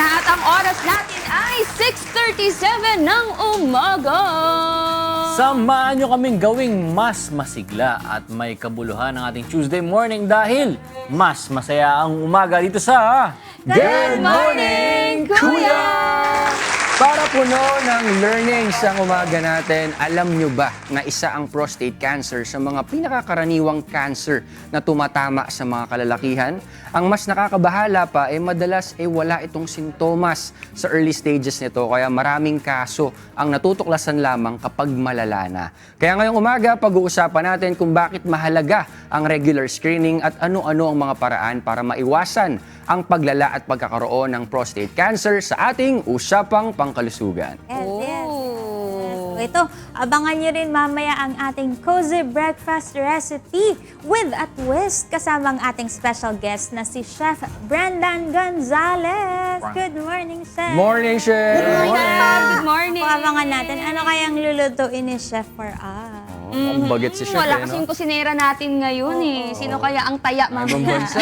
at ang oras natin ay 6:37 ng umaga. Samahan nyo kaming gawing mas masigla at may kabuluhan ng ating Tuesday morning dahil mas masaya ang umaga dito sa Good Morning, Kuya! Para puno ng learnings ang umaga natin, alam nyo ba na isa ang prostate cancer sa mga pinakakaraniwang cancer na tumatama sa mga kalalakihan? Ang mas nakakabahala pa ay madalas wala itong sintomas sa early stages nito, kaya maraming kaso ang natutuklasan lamang kapag malala na. Kaya ngayong umaga, pag-uusapan natin kung bakit mahalaga ang regular screening at ano-ano ang mga paraan para maiwasan ang paglala at pagkakaroon ng prostate cancer sa ating usapang pangkalusugan. Yes. So ito, abangan nyo rin mamaya ang ating cozy breakfast recipe with a twist kasama ang ating special guest na si Chef Brendan Gonzalez. Good morning, Chef! Morning, Chef! Good morning. Kung abangan natin, ano kayang lulutuin ni Chef for us? Ang baget si Chef, Wala no? kasing kusinera natin ngayon Sino kaya ang taya Ibang mamaya? bansa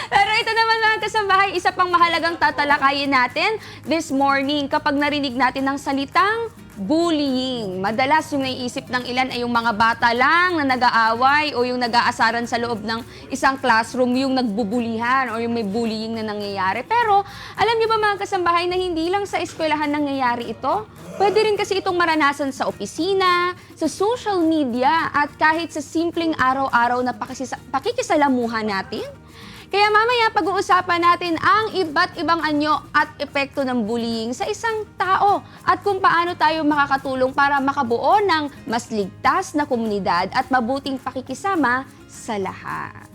Pero ito naman mga kasambahay, isa pang mahalagang tatalakayin natin this morning kapag narinig natin ng salitang bullying. Madalas yung naiisip ng ilan ay yung mga bata lang na nag-aaway o yung nag-aasaran sa loob ng isang classroom yung nagbubulihan o yung may bullying na nangyayari. Pero alam niyo ba mga kasambahay na hindi lang sa eskwelahan nangyayari ito? Pwede rin kasi itong maranasan sa opisina, sa social media at kahit sa simpleng araw-araw na pakikisalamuhan natin. Kaya mamaya pag-uusapan natin ang iba't ibang anyo at epekto ng bullying sa isang tao at kung paano tayo makakatulong para makabuo ng mas ligtas na komunidad at mabuting pakikisama sa lahat.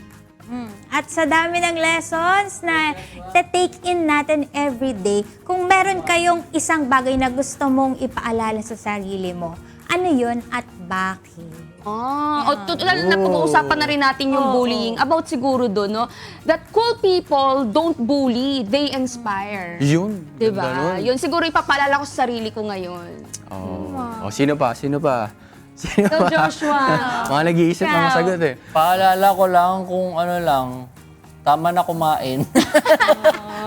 At sa dami ng lessons na take in natin every day, kung meron kayong isang bagay na gusto mong ipaalala sa sarili mo, ano yun at bakit? Lalo na pag-uusapan na rin natin yung bullying. About siguro doon, no? That cool people don't bully, they inspire. Yun. Diba? ganda nun. Yun siguro ipapaalala ko sa sarili ko ngayon. Sino pa? Sino pa? Sino So pa? Joshua, Mga nag-iisip ng Ikaw. sagot eh. Paalala ko lang kung ano lang, tama na kumain.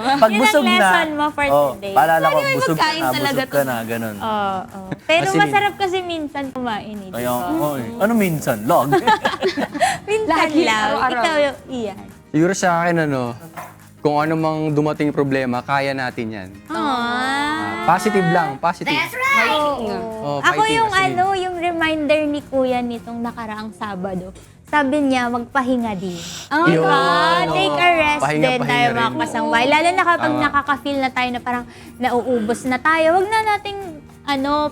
Pag Yun ang busog na, lesson mo for today. paalala ko, May busog magkain na, talaga busog ka na, ganun. Pero Kasi masarap kasi minsan kumain eh. Kaya, ano minsan? Log. Minsan Lagi, lang. araw-araw. Ikaw, Ian. Siguro sa akin, kung ano mang dumating problema, kaya natin yan. Positive lang, positive. Oh, Ako fighting yung kasi. yung reminder ni Kuya nitong nakaraang Sabado. Sabi niya, magpahinga din. Yun. Take a rest Pahinga, din pahinga tayo rin. mga kasangway. Lalo na kapag Tama. nakaka-feel na tayo na parang nauubos na tayo. Huwag na nating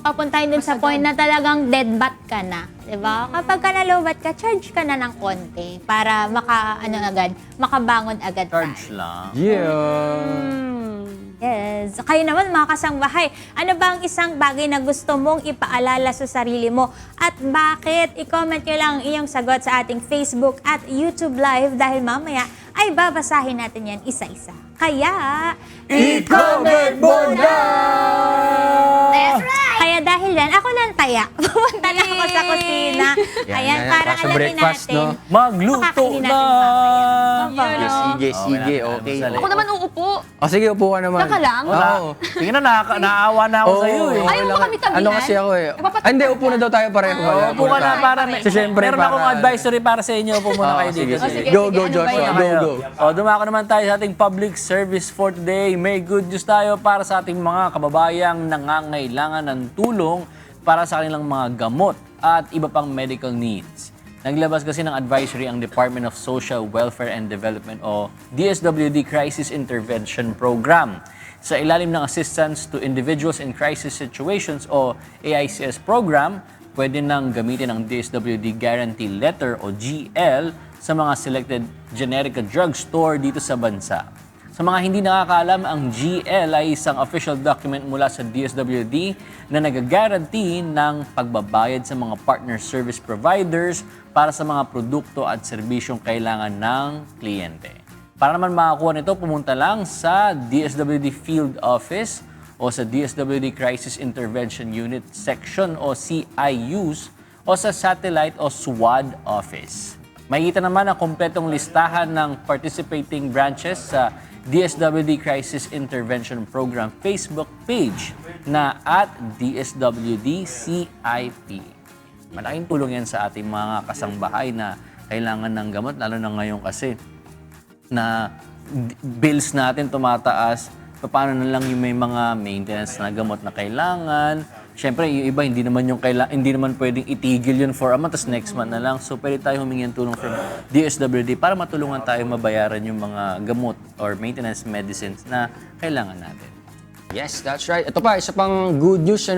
papuntahin dun sa point na talagang dead bat ka na. Diba? Kapag ka na low bat ka, charge ka na ng konti para makabangon agad tayo. Charge lang. Yeah. Yes. Kayo naman mga kasangbahay, ano ba ang isang bagay na gusto mong ipaalala sa sarili mo at bakit? I-comment nyo lang ang iyong sagot sa ating Facebook at YouTube Live dahil mamaya ay babasahin natin yan isa-isa. Kaya, I-comment mo na! kaya dahil yan, ako nang taya. Pumunta na ako sa kusina. Ayan, para sa alamin breakfast, natin. no? Magluto Makakainin na! natin mamaya. Sige, Okay, sige, natin okay. almusal ako naman uupo. Sige, upo ka naman. Saka lang? Oo. Sige na, naawa na ako Oo, sa'yo eh. okay Ayaw mo lang. kami tabihan? Ano kasi ako eh. Napapatid Hindi, ka upo na daw tayo pareho. Upo ka na para may... So, syempre, Meron akong advisory para sa inyo. Upo muna kayo sige, dito. sige. sige, Go, sige. go, Ano ba Joshua. yan? Go, go. Dumako naman tayo sa ating public service for today. May good news tayo para sa ating mga kababayang nangangailangan ng tulong para sa kanilang mga gamot at iba pang medical needs. Naglabas kasi ng advisory ang Department of Social Welfare and Development o DSWD Crisis Intervention Program. Sa ilalim ng Assistance to Individuals in Crisis Situations o AICS program, pwede nang gamitin ang DSWD Guarantee Letter o GL sa mga selected generic drugstore dito sa bansa. Sa mga hindi nakakaalam, ang GL ay isang official document mula sa DSWD na nag-guarantee ng pagbabayad sa mga partner service providers para sa mga produkto at serbisyong kailangan ng kliyente. Para naman makakuha nito, pumunta lang sa DSWD Field Office o sa DSWD Crisis Intervention Unit Section o CIUs o sa Satellite o SWAD Office. Makikita naman ang kompletong listahan ng participating branches sa DSWD Crisis Intervention Program Facebook page na at DSWD-CIP. Malaking tulong yan sa ating mga kasangbahay na kailangan ng gamot, lalo na ngayon kasi na bills natin tumataas. Paano na lang yung may mga maintenance na gamot na kailangan. Siyempre, yung iba, hindi naman pwedeng itigil yun for a month, tapos next month na lang. So, pwede tayo humingi ng tulong from DSWD para matulungan tayo mabayaran yung mga gamot or maintenance medicines na kailangan natin. Yes, that's right. Ito pa, isa pang good news,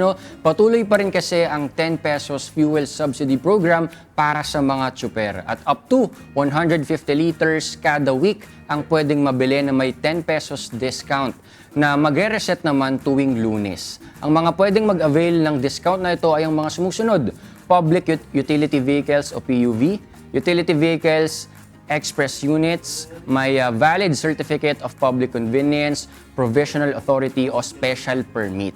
patuloy pa rin kasi ang 10 pesos fuel subsidy program para sa mga tsuper. At up to 150 liters kada week ang pwedeng mabili na may 10 pesos discount na magre-reset naman tuwing Lunes. Ang mga pwedeng mag-avail ng discount na ito ay ang mga sumusunod: public utility vehicles o PUV, utility vehicles, express units, may valid certificate of public convenience, provisional authority o special permit.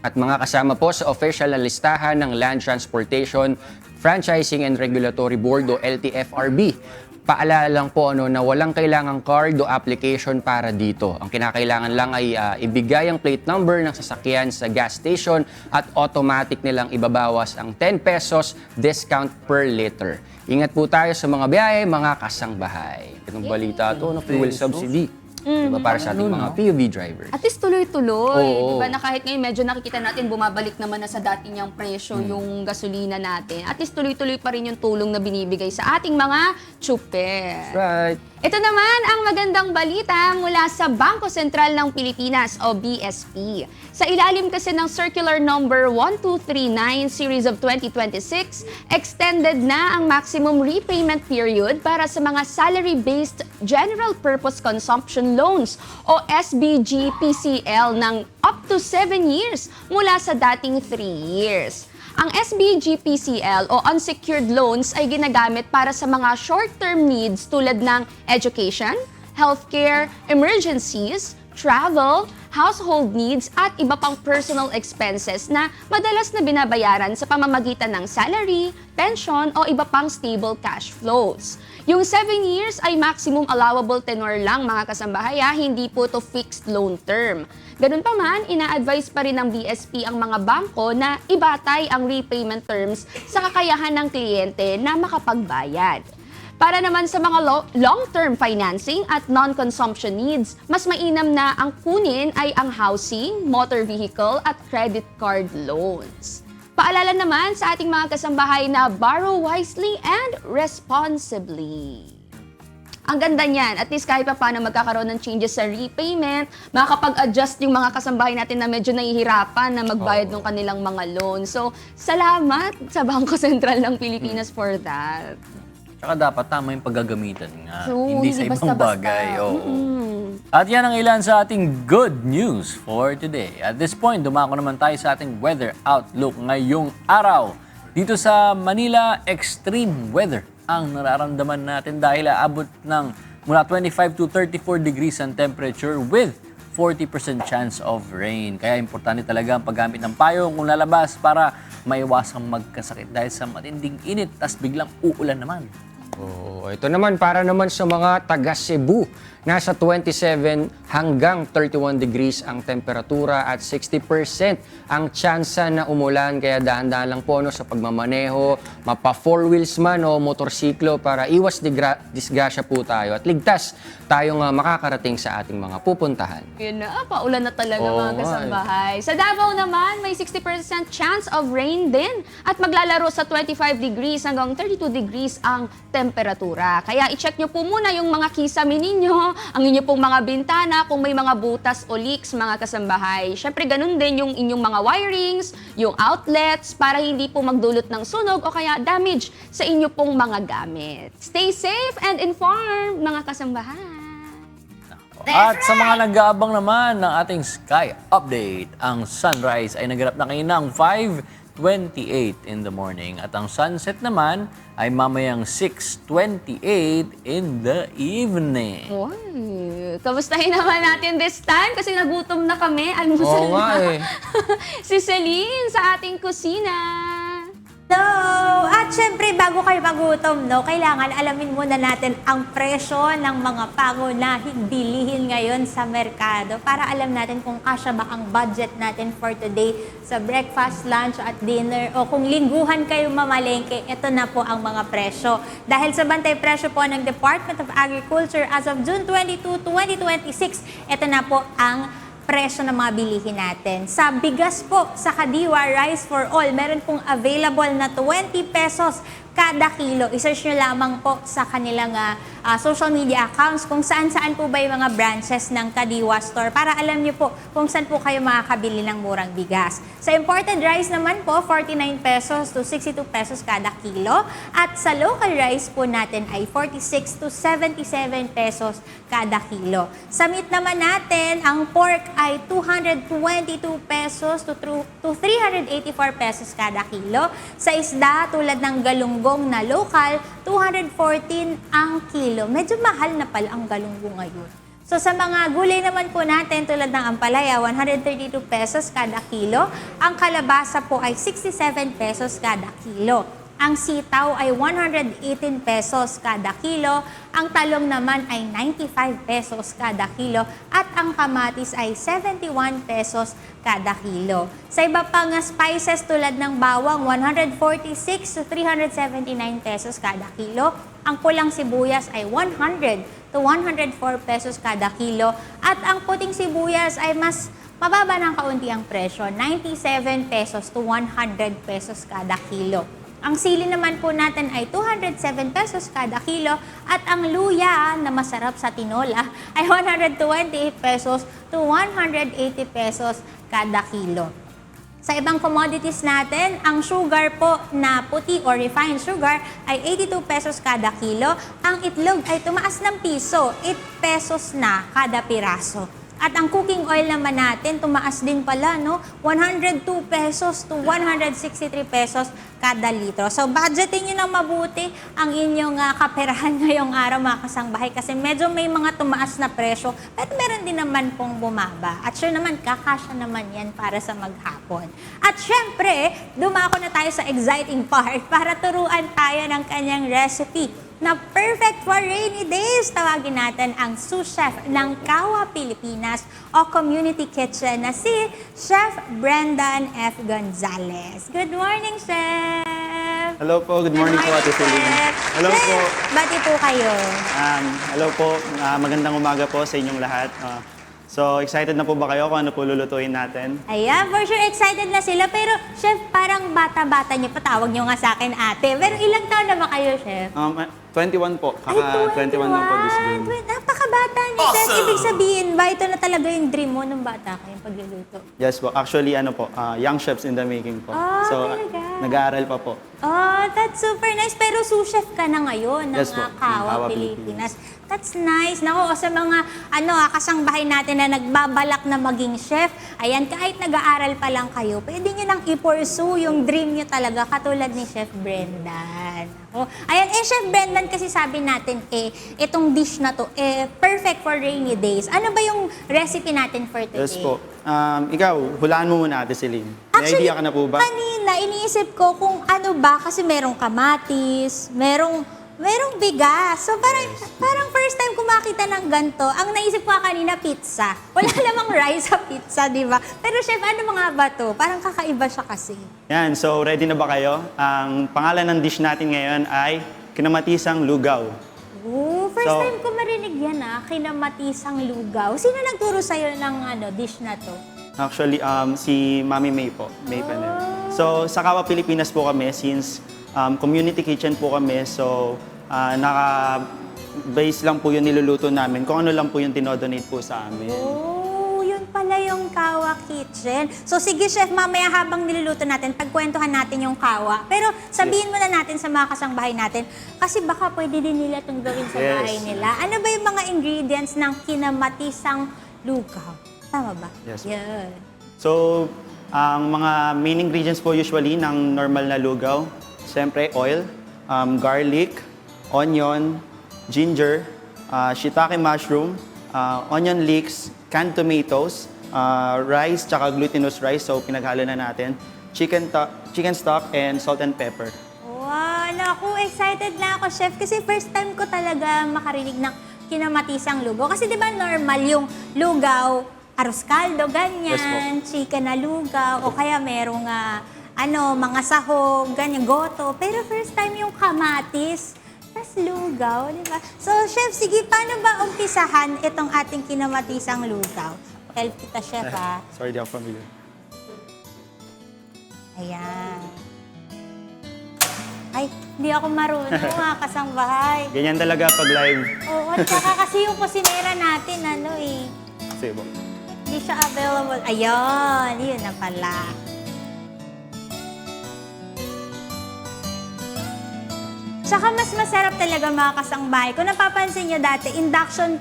At mga kasama po sa official na listahan ng Land Transportation, Franchising and Regulatory Board o LTFRB. Paalala lang po na walang kailangang card o application para dito. Ang kinakailangan lang ay ibigay ang plate number ng sasakyan sa gas station at automatic nilang ibabawas ang 10 pesos discount per liter. Ingat po tayo sa mga biyahe, mga kasangbahay. Itong balita ito, fuel subsidy. Diba, para sa ating mga PUV drivers. At least tuloy-tuloy. Oo. Diba, na kahit ngayon medyo nakikita natin bumabalik naman na sa dati niyang presyo yung gasolina natin. At least tuloy-tuloy pa rin yung tulong na binibigay sa ating mga tsuper. Right. Ito naman ang magandang balita mula sa Bangko Sentral ng Pilipinas o BSP. Sa ilalim kasi ng Circular Number 1239 Series of 2026, extended na ang maximum repayment period para sa mga Salary-Based General Purpose Consumption Loans o SBG-PCL ng up to 7 years mula sa dating 3 years. Ang SBG-PCL o unsecured loans ay ginagamit para sa mga short-term needs tulad ng education, healthcare, emergencies, travel, household needs at iba pang personal expenses na madalas na binabayaran sa pamamagitan ng salary, pension o iba pang stable cash flows. Yung 7 years ay maximum allowable tenor lang mga kasambahay, hindi po to fixed loan term. Ganun pa man, ina-advise pa rin ng BSP ang mga bangko na ibatay ang repayment terms sa kakayahan ng kliyente na makapagbayad. Para naman sa mga long-term financing at non-consumption needs, mas mainam na ang kunin ay ang housing, motor vehicle at credit card loans. Paalala naman sa ating mga kasambahay na borrow wisely and responsibly. Ang ganda niyan, at least kahit pa paano magkakaroon ng changes sa repayment, makakapag-adjust yung mga kasambahay natin na medyo nahihirapan na magbayad ng kanilang mga loan. So, salamat sa Bangko Sentral ng Pilipinas for that. Tsaka dapat tama yung paggagamitan nga, So, hindi sa hindi ibang basta-basta. bagay. Oo. At yan ang ilan sa ating good news for today. At this point, dumako naman tayo sa ating weather outlook ngayong araw. Dito sa Manila, extreme weather ang nararamdaman natin dahil aabot ng mula 25 to 34 degrees ang temperature with 40% chance of rain. Kaya importante talaga ang paggamit ng payong kung lalabas para maiwasang magkasakit dahil sa matinding init tas biglang uulan naman. Oh, ito naman para naman sa mga taga Cebu. Nasa 27 hanggang 31 degrees ang temperatura at 60% ang tsansa na umulan. Kaya dahan-dahan lang po sa pagmamaneho, mapa 4 wheels man o motorsiklo para iwas disgrasya po tayo at ligtas tayong makakarating sa ating mga pupuntahan. Yun na, paulan na talaga Oo mga nga kasambahay. Sa Davao naman, may 60% chance of rain din at maglalaro sa 25 degrees hanggang 32 degrees ang temperatura. Kaya i-check nyo po muna yung mga kisame ninyo, ang inyo pong mga bintana, kung may mga butas o leaks mga kasambahay. Syempre ganun din yung inyong mga wirings, yung outlets para hindi po magdulot ng sunog o kaya damage sa inyo pong mga gamit. Stay safe and informed mga kasambahay. At sa mga nag-aabang naman ng ating sky update, ang sunrise ay naganap na kayo ng 5:28 in the morning. At ang sunset naman ay mamayang 6:28 in the evening. Uy, kamustahin naman natin this time kasi nagutom na kami. Almusal Oo nga na. Si Celine sa ating kusina. No! At syempre, bago kayo magutom, no, kailangan alamin muna natin ang presyo ng mga pangunahing bilihin ngayon sa merkado para alam natin kung kasya ba ang budget natin for today sa breakfast, lunch at dinner o kung lingguhan kayo mamalengke, ito na po ang mga presyo. Dahil sa bantay presyo po ng Department of Agriculture as of June 22, 2026, ito na po ang presyo ng mga bilihin natin. Sa bigas po, sa Kadiwa Rice for All, meron pong available na 20 pesos kada kilo. I-search nyo lamang po sa kanilang social media accounts kung saan-saan po ba yung mga branches ng Kadiwa Store para alam nyo po kung saan po kayo makakabili ng murang bigas. Sa imported rice naman po, 49 pesos to 62 pesos kada kilo. At sa local rice po natin ay 46 to 77 pesos kada kilo. Sa meat naman natin, ang pork ay 222 pesos to 384 pesos kada kilo. Sa isda, tulad ng galunggong na local, 214 ang kilo. Medyo mahal na pala ang galunggong ngayon. So sa mga gulay naman po natin, tulad ng ampalaya, 132 pesos kada kilo. Ang kalabasa po ay 67 pesos kada kilo. Ang sitaw ay 118 pesos kada kilo. Ang talong naman ay 95 pesos kada kilo. At ang kamatis ay 71 pesos kada kilo. Sa iba pang spices tulad ng bawang, 146 to 379 pesos kada kilo. Ang pulang sibuyas ay 100 to 104 pesos kada kilo. At ang puting sibuyas ay mas mababa ng kaunti ang presyo, 97 pesos to 100 pesos kada kilo. Ang sili naman po natin ay 207 pesos kada kilo at ang luya na masarap sa tinola ay 128 pesos to 180 pesos kada kilo. Sa ibang commodities natin, ang sugar po na puti or refined sugar ay 82 pesos kada kilo. Ang itlog ay tumaas ng piso, 8 pesos na kada piraso. At ang cooking oil naman natin, tumaas din pala, no? 102 pesos to 163 pesos kada litro. So, budgetin nyo ng mabuti ang inyong kaperahan ngayong araw, mga kasangbahay, kasi medyo may mga tumaas na presyo, pero meron din naman pong bumaba. At sure naman, kakasya naman yan para sa maghapon. At syempre, dumako na tayo sa exciting part para turuan tayo ng kanyang recipe na perfect for rainy days. Tawagin natin ang sous chef ng Kawa Pilipinas o Community Kitchen na si Chef Brendan F. Gonzalez. Good morning, Chef! Hello po, good morning po, Ate Celine. Chef. Hello Chef, po. bati po kayo. Hello po, magandang umaga po sa inyong lahat. So, excited na po ba kayo kung ano po lulutuin natin? Ayan, for sure excited na sila. Pero, Chef, parang bata-bata niyo. Patawag niyo nga sa akin, ate. Pero ilang taon na ba kayo, Chef? 21 po. Kaka 21 lang po this June. Napakabata niyo, Chef. Ibig sabihin ba, ito na talaga yung dream mo nung bata ka, yung pagluluto? Yes po. Actually, ano po, young chefs in the making po. Oh, So, talaga? nag-aaral pa po. Oh, that's super nice. Pero sous chef ka na ngayon ng Yes po, ng Kawa Kawa Pilipinas. That's nice. Naku, sa mga kasangbahay natin na nagbabalak na maging chef, ayan, kahit nag-aaral pa lang kayo, pwede nyo nang i-pursue yung dream nyo talaga, katulad ni Chef Brendan. Naku. Ayan, Chef Brendan, kasi sabi natin, itong dish na to, perfect for rainy days. Ano ba yung recipe natin for today? Yes po. Ikaw, hulaan mo muna, Ate Celine. May Actually, idea ka na po ba? kanina, iniisip ko kung ano ba, kasi merong kamatis, merong bigas. So parang first time ko makita ng ganito, ang naisip ko kanina, pizza. Wala namang rice sa pizza, di ba? Pero Chef, ano mga ba to? Parang kakaiba siya kasi. Yan, so ready na ba kayo? Ang pangalan ng dish natin ngayon ay kinamatisang lugaw. Oh, first So- time ko marinig yan kinamatisang lugaw. Sino nagturo sa'yo ng dish na to? Actually, si Mami May po, May Panel. So, sa Kawa Pilipinas po kami, since community kitchen po kami, so naka-base lang po yung niluluto namin, kung ano lang po yung tinodonate po sa amin. Oh, yun pala yung Kawa Kitchen. So sige, Chef, mamaya habang niluluto natin, pagkwentuhan natin yung Kawa. Pero sabihin muna natin sa mga kasangbahay natin, kasi baka pwede din nila itong gawin sa Yes. bahay nila. Ano ba yung mga ingredients ng kinamatisang lugaw? Tama ba? Yes. Yan. So, ang mga main ingredients po usually ng normal na lugaw, siyempre oil, garlic, onion, ginger, shiitake mushroom, onion leeks, canned tomatoes, rice, tsaka glutinous rice, so pinaghalo na natin. chicken stock, and salt and pepper. Wow, naku, excited na ako, chef. Kasi first time ko talaga makarinig ng kinamatisang lugaw. Kasi di ba normal yung lugaw, arroz caldo, ganyan, chicken na lugaw, o kaya merong mga sahog, ganyan, goto. Pero first time yung kamatis, tas lugaw, di ba? So, chef, sige, paano ba umpisahan itong ating kinamatisang lugaw? Help kita, chef, ha? Sorry, di ako familiar. Ayan. Ay, hindi ako marunong, kasangbahay. Ganyan talaga pag live. Oo, at saka kasi yung kusinera natin, Sige po. hindi siya available. Ayun, yun na pala. Tsaka mas masarap talaga mga kasangbahay. Kung napapansin nyo dati, induction,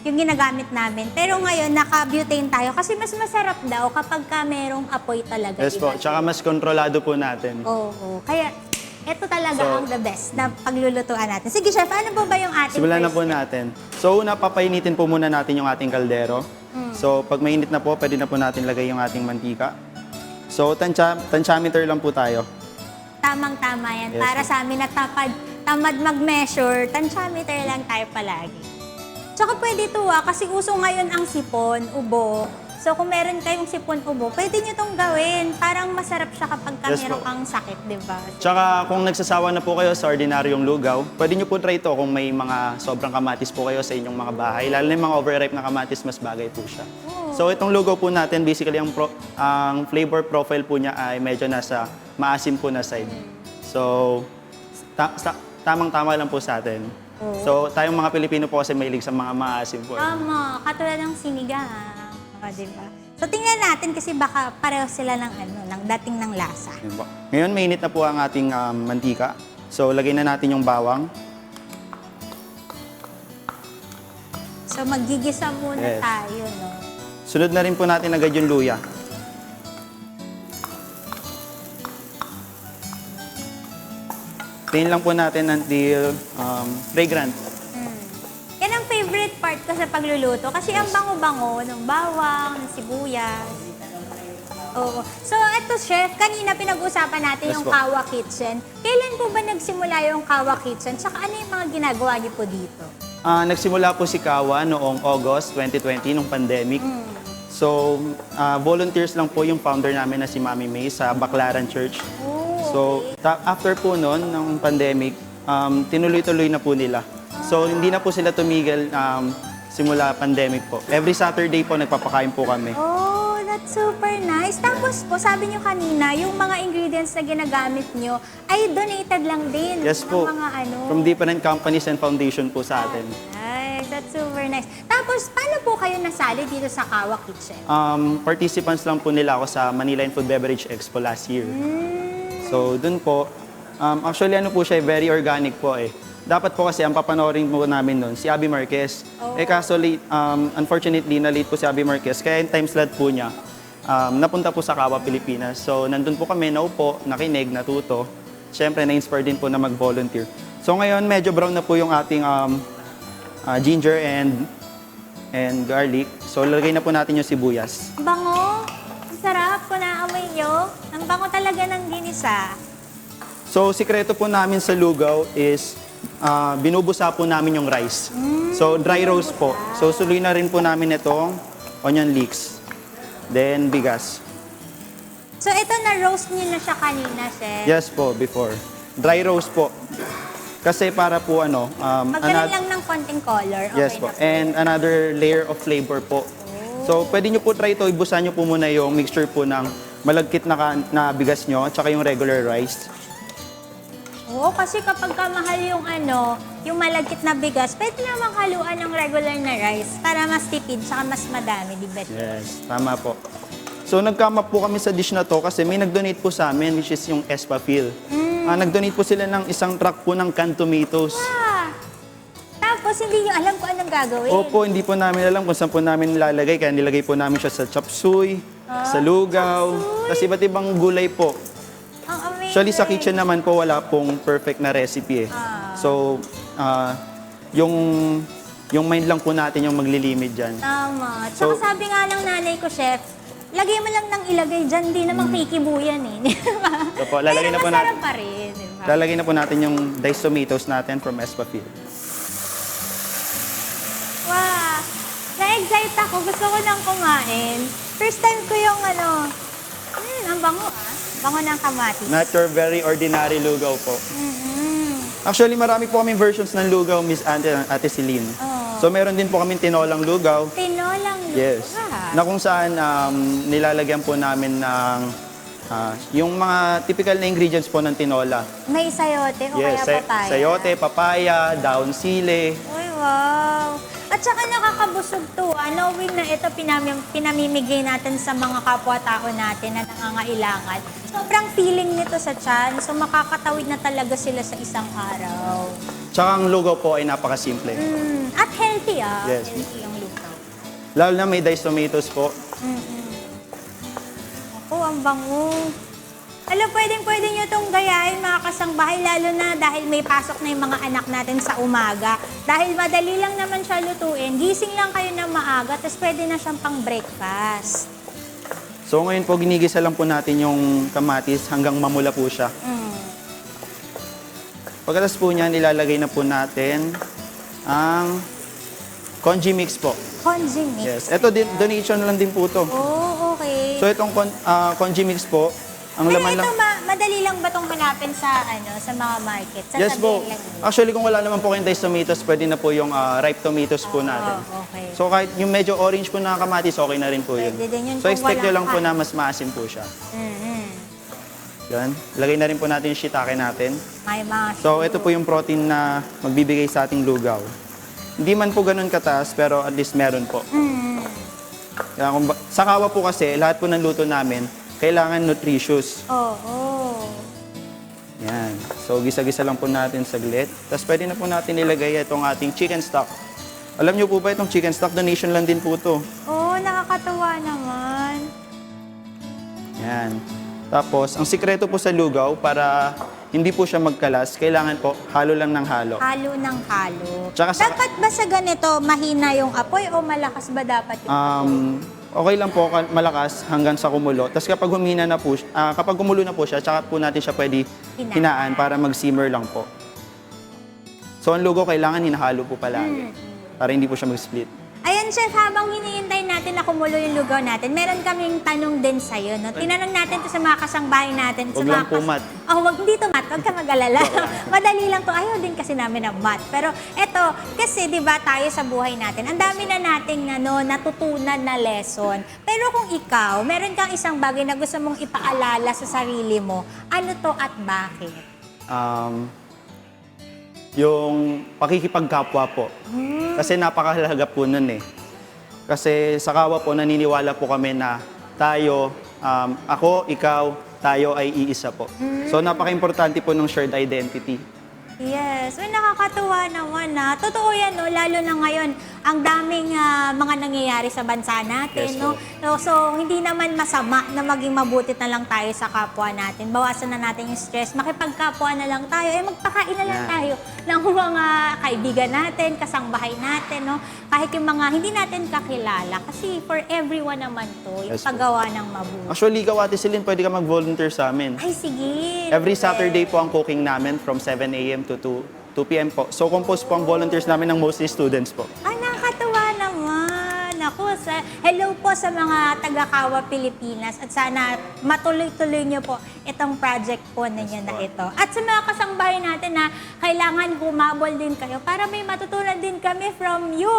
yung ginagamit namin. Pero ngayon, naka-butane tayo kasi mas masarap daw kapag ka merong apoy talaga. Yes po. diba? Tsaka mas kontrolado po natin. Oo. Kaya, ito talaga ang the best na paglulutuan natin. Sige, chef, ano po ba yung ating Simulan na first po step? natin. So, una, papainitin po muna natin yung ating kaldero. So, pag mainit na po, pwede na po natin lagay yung ating mantika. So, tansyameter lang po tayo. Tamang-tama yan. Yes, Para ma'am. sa amin na tamad mag-measure, tansyameter lang tayo palagi. Tsaka pwede ito kasi uso ngayon ang sipon, ubo. So kung meron kayong sipon, ubo, pwede nyo itong gawin. Parang masarap siya kapag Yes, meron po. kang sakit, di ba? Tsaka, kung nagsasawa na po kayo sa ordinaryong lugaw, pwede nyo po try ito kung may mga sobrang kamatis po kayo sa inyong mga bahay. Lalo na yung mga overripe na kamatis, mas bagay po siya. So, itong lugaw po natin, basically, ang flavor profile po niya ay medyo nasa maasim po na side. So, tamang-tama lang po sa atin. So, tayong mga Pilipino po kasi mahilig sa mga maasim po. Tama, katulad ng sinigang. O, di ba? So tingnan natin kasi baka pareho sila ng ng dating ng lasa. Yun po. Ngayon, mainit na po ang ating mantika. So, lagay na natin yung bawang. So maggigisa muna Yes. tayo, no? Sunod na rin po natin agad yung luya. Tayin lang po natin until fragrant. Yan ang favorite part ko sa pagluluto kasi ang bango-bango ng bawang, ng sibuyas. Oo. So, eto chef, kanina pinag-usapan natin Yes yung po. Kawa Kitchen. Kailan po ba nagsimula yung Kawa Kitchen? Tsaka ano yung mga ginagawa niyo po dito? Nagsimula po si Kawa noong August 2020, nung pandemic. So, volunteers lang po yung founder namin na si Mami May sa Baclaran Church. So, after po noon, ng pandemic, tinuloy-tuloy na po nila. So, hindi na po sila tumigil simula pandemic po. Every Saturday po, nagpapakain po kami. Oh, that's super nice. Tapos po, sabi niyo kanina, yung mga ingredients na ginagamit niyo ay donated lang din. Yes ng po. mga From different companies and foundation po sa atin. Ay, that's super nice. Tapos, paano po kayo nasali dito sa Kawa Kitchen? Participants lang po nila ako sa Manila and Food Beverage Expo last year. So, dun po, actually ano po siya, very organic po eh. Dapat po kasi ang papanoorin po namin nun, si Abby Marquez. Kaso late, unfortunately, na-late po si Abby Marquez. Kaya yung time slot po niya, napunta po sa Kawa, Pilipinas. So, nandun po kami, naupo, nakinig, natuto. Siyempre, na-inspire din po na mag-volunteer. So, ngayon, medyo brown na po yung ating ginger and garlic. So, lagay na po natin yung sibuyas. Bango. Ang sarap kung naamoy nyo. Ang bango talaga ng ginisa. So, sikreto po namin sa lugaw is binubusa po namin yung rice. So, dry roast po. So, suloy na rin po namin itong onion leeks. Then, bigas. So, ito na-roast nyo na siya kanina, chef. Yes po, before. Dry roast po. Kasi para po Magkaroon lang ng konting color. Okay yes po. na. And another layer of flavor po. So, pwede nyo po try ito. Ibusan nyo po muna yung mixture po ng malagkit na bigas nyo, tsaka yung regular rice. Oo, kasi kapag kamahal yung malagkit na bigas, pwede naman haluan ng regular na rice para mas tipid, saka mas madami, di ba? Yes, tama po. So, nagkama po kami sa dish na to kasi may nag-donate po sa amin, which is yung Espafil. Nag-donate po sila ng isang truck po ng canned tomatoes. Ah, tapos hindi nyo alam kung anong gagawin. Opo, hindi po namin alam kung saan po namin nilalagay. Kaya nilagay po namin siya sa chop suey, sa lugaw, kasi iba't ibang gulay po. Ang amazing. Actually, sa kitchen naman po, wala pong perfect na recipe eh. So, yung mind lang po natin yung maglilimit dyan. Tama. Tsaka So- sabi nga ng nanay ko, chef, lagay mo lang ng ilagay dyan, di naman kikibuyan eh. Di ba? So po, lalagay na Pero po masarap natin. pa rin, di ba? Lalagay na po natin yung diced tomatoes natin from Espafield. Wow! Na-excite ako. Gusto ko nang kumain. First time ko yung ang bango ah. Bango ng kamatis. Not your very ordinary lugaw po. Mm-mm. Actually, marami po kaming versions ng lugaw, Miss Ate Celine. Oh. So, meron din po kaming tinolang lugaw. Tinolang lugaw. Yes. Ah. Na kung saan nilalagyan po namin ng yung mga typical na ingredients po ng tinola. May sayote o Yes, kaya papaya. sayote, papaya, daon sili. Uy, wow! At saka nakakabusog to, knowing na ito pinamimigay natin sa mga kapwa-tao natin na nangangailangan. Sobrang feeling nito sa tiyan, so makakatawid na talaga sila sa isang araw. Tsaka ang lugaw po ay napakasimple. At healthy ah. Yes. Healthy ang lugaw. Lalo na may diced tomatoes po. Ako, ang bango. Alam, pwedeng-pwede nyo itong gayahin mga kasangbahay, lalo na dahil may pasok na yung mga anak natin sa umaga. Dahil madali lang naman siya lutuin, gising lang kayo na maaga, tapos pwede na siyang pang breakfast. So ngayon po, ginigisa lang po natin yung kamatis hanggang mamula po siya. Pagkatapos po niyan, ilalagay na po natin ang congee mix po. Congee mix. Yes. Ito, donation lang din po to. Oh, okay. So itong congee mix po, ang Pero laman ito, lang... madali lang ba itong hanapin sa mga market? Sa Yes po. tabi lang yun? Actually, kung wala naman po kayong diced tomatoes, pwede na po yung ripe tomatoes po natin. Oh, okay. So kahit yung medyo orange po na kamatis, okay na rin po yun. Pwede din yun So kung expect nyo walang lang po cut. na mas maasim po siya. Mhm. Yan. Lagay na rin po natin yung shiitake natin. May mga So ito po yung protein na magbibigay sa ating lugaw. Hindi man po ganun kataas, pero at least meron po. Kaya sa kawa po kasi, lahat po ng luto namin, kailangan nutritious. Oo. Yan. So, gisa-gisa lang po natin saglit. Tapos, pwede na po natin ilagay itong ating chicken stock. Alam niyo po ba itong chicken stock? Donation lang din po ito. Oh, nakakatuwa naman. Yan. Tapos, ang sikreto po sa lugaw, para hindi po siya magkalas, kailangan po halo lang ng halo. Halo ng halo. Tsaka sa- Dapat ba sa ganito, mahina yung apoy o malakas ba dapat yung Okay lang po malakas hanggang sa kumulo. Tapos kapag humina na po, kapag kumulo na po siya, tsaka po natin siya pwede hinaan para mag-simmer lang po. So, ang lugaw kailangan hinahalo po palagi para hindi po siya mag-split. Ayan, Chef, habang hinihintay natin na kumulo yung lugaw natin, meron kaming tanong din sa'yo. No? Tinanong natin to sa mga kasangbahay natin. Huwag lang po mat. Oh, wag dito mat. Huwag ka mag-alala. Madali lang to. Ayaw din kasi namin ng mat. Pero eto, kasi di ba tayo sa buhay natin, ang dami na nating natutunan na lesson. Pero kung ikaw, meron kang isang bagay na gusto mong ipaalala sa sarili mo, ano to at bakit? Yung pakikipagkapwa po. Kasi napakahalaga po nun eh. Kasi sa kawa po, naniniwala po kami na tayo, ako, ikaw, tayo ay iisa po. So napaka-importante po ng shared identity. Yes. Uy, nakakatuwa naman na. Totoo yan, no? Lalo na ngayon, ang daming mga nangyayari sa bansa natin, Yes, no? So, hindi naman masama na maging mabuti na lang tayo sa kapwa natin. Bawasan na natin yung stress. Makipagkapwa na lang tayo. Magpakain na lang tayo ng mga kaibigan natin, kasangbahay natin, no? Kahit yung mga hindi natin kakilala. Kasi for everyone naman to, yung Yes, po. paggawa ng mabuti. Actually, ikaw, Ate Celine, pwede ka mag-volunteer sa amin. Ay, sige. Every Pwede. Saturday po ang cooking namin from 7 a.m. to 2 p.m. po. So, compose po ang volunteers namin ng mostly students po. Ay, nakakatuwa naman. Ako, hello po sa mga taga-Kawa Pilipinas at sana matuloy-tuloy niyo po itong project po ninyo na ito. At sa mga kasangbahay natin na kailangan humabol din kayo para may matutunan din kami from you.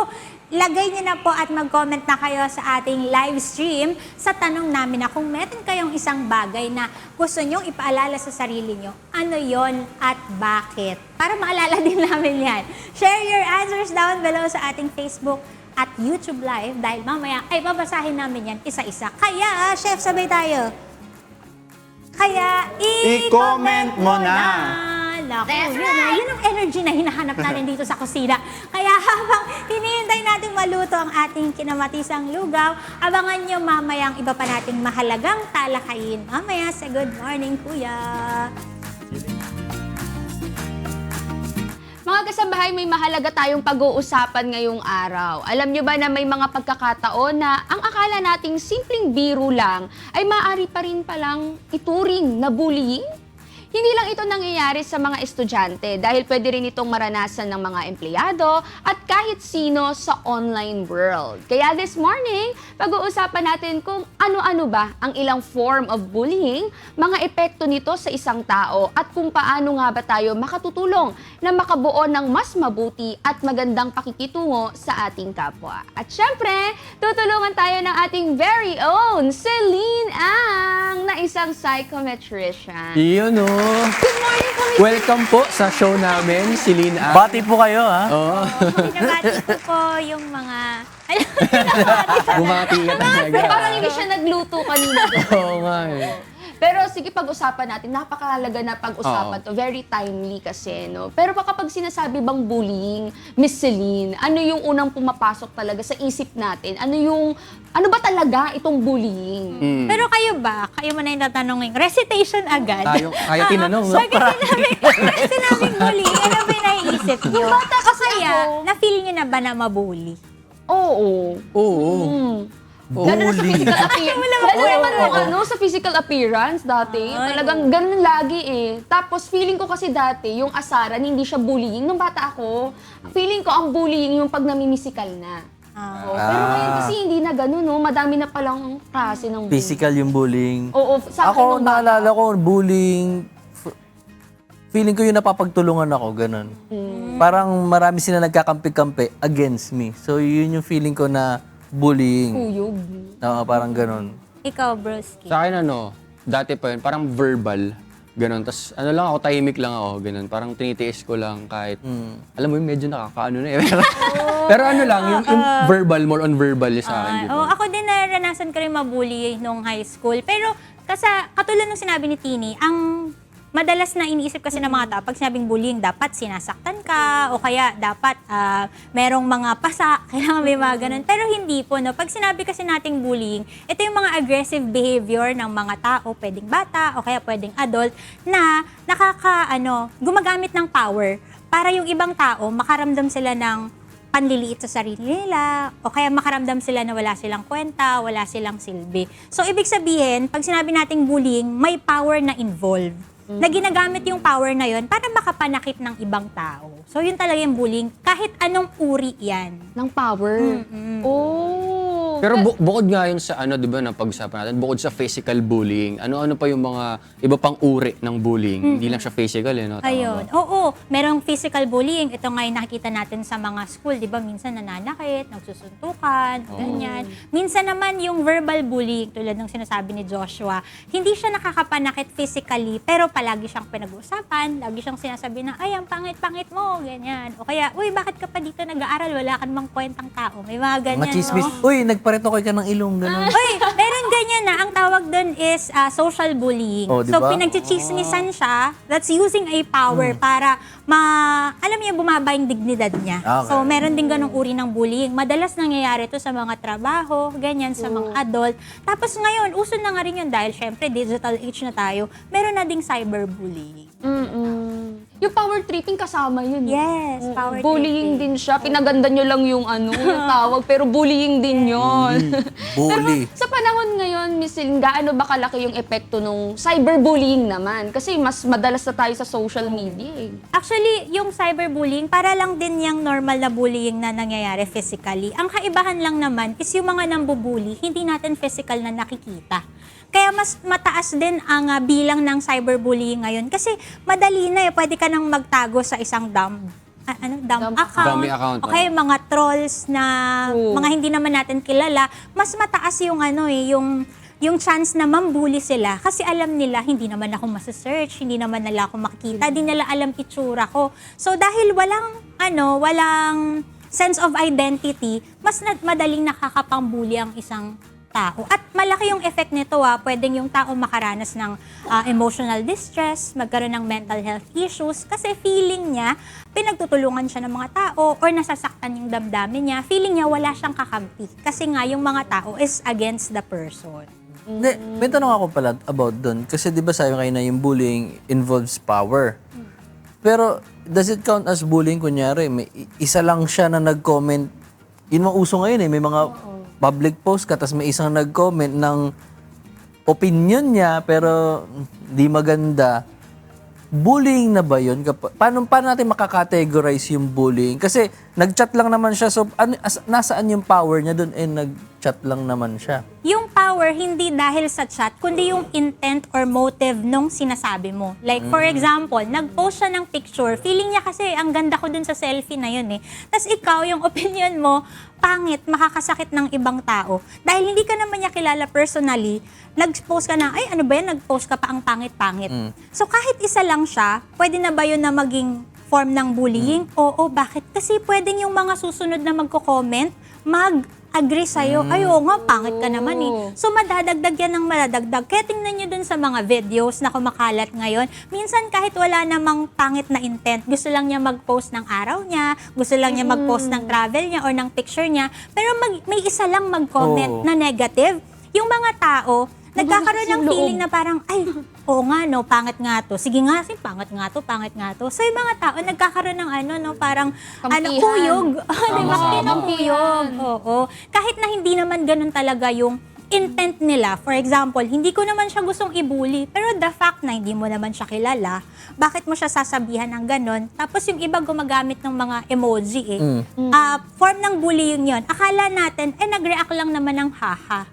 Lagay niyo na po at mag-comment na kayo sa ating live stream sa tanong namin na kung meron kayong isang bagay na gusto nyong ipaalala sa sarili nyo, ano yon at bakit? Para maalala din namin yan. Share your answers down below sa ating Facebook at YouTube Live dahil mamaya ay babasahin namin yan isa-isa. Kaya, Chef, sabay tayo. Kaya, I-comment mo na. Naku, yun ang energy na hinahanap natin dito sa kusina. Kaya habang hinihintay natin maluto ang ating kinamatisang lugaw, abangan nyo mamaya ang iba pa nating mahalagang talakayin. Mamaya sa Good Morning, Kuya. Mga kasambahay, may mahalaga tayong pag-uusapan ngayong araw. Alam nyo ba na may mga pagkakataon na ang akala nating simpleng biro lang ay maaari pa rin palang ituring na bullying? Hindi lang ito nangyayari sa mga estudyante dahil pwede rin itong maranasan ng mga empleyado at kahit sino sa online world. Kaya this morning, pag-uusapan natin kung ano-ano ba ang ilang form of bullying, mga epekto nito sa isang tao at kung paano nga ba tayo makatutulong na makabuo ng mas mabuti at magandang pakikitungo sa ating kapwa. At syempre, tutulungan tayo ng ating very own Celine Ang na isang psychometrician. Iyon o. Good morning po, Miss Welcome po sa show namin, Celine Ang. Bati po kayo, ha? Oo. Pinabati ko po yung mga... Bumati ka talaga. Parang hindi siya nagluto kanina. Oo nga eh. Pero sige, pag-usapan natin. Napakahalaga na pag-usapan to. Very timely kasi, no? Pero kapag sinasabi bang bullying, Miss Celine, ano yung unang pumapasok talaga sa isip natin? Ano ba talaga itong bullying? Pero kayo ba? Kayo mo na yung tatanungin. Recitation agad. Kaya tinanong. no? Pag sinabing bullying, ano ba yung naiisip nyo? Nung bata kasi Kaya, ako. na-feel nyo na ba na mabully? Oo. Oo. Lalo na sa physical appearance. Lalo naman nung sa physical appearance dati. Talagang ganun lagi eh. Tapos feeling ko kasi dati, yung asaran, hindi siya bullying. Nung bata ako, feeling ko ang bullying yung pag namimisikal na. Oo. Pero ngayon kasi hindi na ganun, no? Madami na palang klase ng bullying. Physical yung bullying. Oo, sa akin Ako, nung bata. naalala ko, bullying, feeling ko yung napapagtulungan ako, ganun. Parang marami sila nagkakampi-kampi against me. So, yun yung feeling ko na bullying. Kuyog. Oo, parang ganun. Ikaw, broski. Sa akin dati pa yun, parang verbal. Ganon. Tapos lang ako, tahimik lang ako. Ganon. Parang tinitiis ko lang kahit, alam mo yun, medyo nakakaano na eh. Pero lang, yung verbal, more on verbal yung sa akin. Oh, ako din naranasan ko rin mabully nung high school. Pero katulad ng sinabi ni Tini, ang madalas na iniisip kasi ng mga tao, pag sinabing bullying, dapat sinasaktan ka, o kaya dapat merong mga pasa, kailangan may mga ganun. Pero hindi po, no? Pag sinabi kasi nating bullying, ito yung mga aggressive behavior ng mga tao, pwedeng bata, o kaya pwedeng adult, na gumagamit ng power para yung ibang tao makaramdam sila ng panliliit sa sarili nila, o kaya makaramdam sila na wala silang kwenta, wala silang silbi. So, ibig sabihin, pag sinabi nating bullying, may power na involved. Na ginagamit yung power na yon para makapanakit ng ibang tao. So, yun talaga yung bullying. Kahit anong uri yan. Ng power. Oh. Pero bukod nga yun sa di ba, na pag-usapan natin, bukod sa physical bullying, ano-ano pa yung mga iba pang uri ng bullying? Hindi lang siya physical, no? Tama Ayun. ba? Oo, merong physical bullying. Ito nga yung nakikita natin sa mga school, di ba? Minsan nananakit, nagsusuntukan, ganyan. Minsan naman yung verbal bullying, tulad ng sinasabi ni Joshua, hindi siya nakakapanakit physically, pero palagi siyang pinag-uusapan, lagi siyang sinasabi na, ay, ang pangit-pangit mo, ganyan. O kaya, uy, bakit ka pa dito nag-aaral? Wala ka namang kwentang tao. May mga ganyan, Mga chismis. no? Uy, nagparetokoy ka ng ilong, ganun. Uy, meron ganyan na. Ang tawag doon is social bullying. Oh, di So, ba? pinagchichismisan siya. That's using a power para alam niya, bumaba yung dignidad niya. Okay. So, meron din ganong uri ng bullying. Madalas nangyayari to sa mga trabaho, ganyan, sa mga adult. Tapos ngayon, uso na nga rin yun dahil syempre, digital age na tayo. Meron na ding cyberbullying. Yung power tripping kasama yun. Yes, power Bullying din siya. Pinaganda nyo lang yung yung tawag, pero bullying din yun. Bully. Sa panahon ngayon, Miss Celine, gaano ba kalaki yung epekto nung cyberbullying naman? Kasi mas madalas na tayo sa social media eh. Actually, yung cyberbullying, para lang din yung normal na bullying na nangyayari physically. Ang kaibahan lang naman is yung mga nambubully, hindi natin physical na nakikita. Kaya mas mataas din ang bilang ng cyberbullying ngayon. Kasi madali na pwede ka nang magtago sa isang dumb account. Dummy account, Okay, mga trolls na mga hindi naman natin kilala. Mas mataas yung yung chance na mambully sila kasi alam nila hindi naman ako masa-search, hindi naman nila ako makikita, di nila alam itsura ko. So dahil walang sense of identity, mas madaling nakakapambully ang isang tao. At malaki yung effect nito, pwedeng yung tao makaranas ng emotional distress, magkaroon ng mental health issues, kasi feeling niya, pinagtutulungan siya ng mga tao or nasasaktan yung damdamin niya, feeling niya wala siyang kakampi. Kasi nga yung mga tao is against the person. Hindi, may tanong ako pala about doon. Kasi di ba sabi kayo na yung bullying involves power. Pero does it count as bullying? Kunyari, may isa lang siya na nag-comment. Yun mga uso ngayon eh. May mga public post ka, tapos may isang nag-comment ng opinion niya, pero di maganda. Bullying na ba yun? Paano natin makakategorize yung bullying? Kasi nag-chat lang naman siya, so nasaan yung power niya doon? Nag-chat lang naman siya. Yung power, hindi dahil sa chat, kundi yung intent or motive nung sinasabi mo. Like, for example, nag-post siya ng picture. Feeling niya kasi, ang ganda ko dun sa selfie na yun eh. Tapos ikaw, yung opinion mo, pangit, makakasakit ng ibang tao. Dahil hindi ka naman niya kilala personally, nag-post ka na, ay ano ba yan, nag-post ka pa ang pangit-pangit. So kahit isa lang siya, pwede na ba yun na maging form ng bullying? Oo, bakit? Kasi pwedeng yung mga susunod na magko-comment, mag-agree sa'yo, ay oo nga, pangit ka naman eh. So madadagdag yan ng madadagdag. Kaya tingnan nyo dun sa mga videos na kumakalat ngayon, minsan kahit wala namang pangit na intent, gusto lang niya mag-post ng araw niya, gusto lang niya mag-post ng travel niya or ng picture niya, pero may isa lang mag-comment na negative, yung mga tao, nagkakaroon ng feeling na parang, ay, oo nga, no, pangit nga to. Sige nga, pangit nga to, pangit nga to. So, yung mga tao, nagkakaroon ng parang, Kampihan. kuyog. Di ba? Tama. Kinukuyog. Oo. Kahit na hindi naman ganun talaga yung intent nila. For example, hindi ko naman siya gustong i-bully, pero the fact na hindi mo naman siya kilala, bakit mo siya sasabihan ng ganun? Tapos yung iba gumagamit ng mga emoji form ng bullying yun. Akala natin, nag-react lang naman ng haha.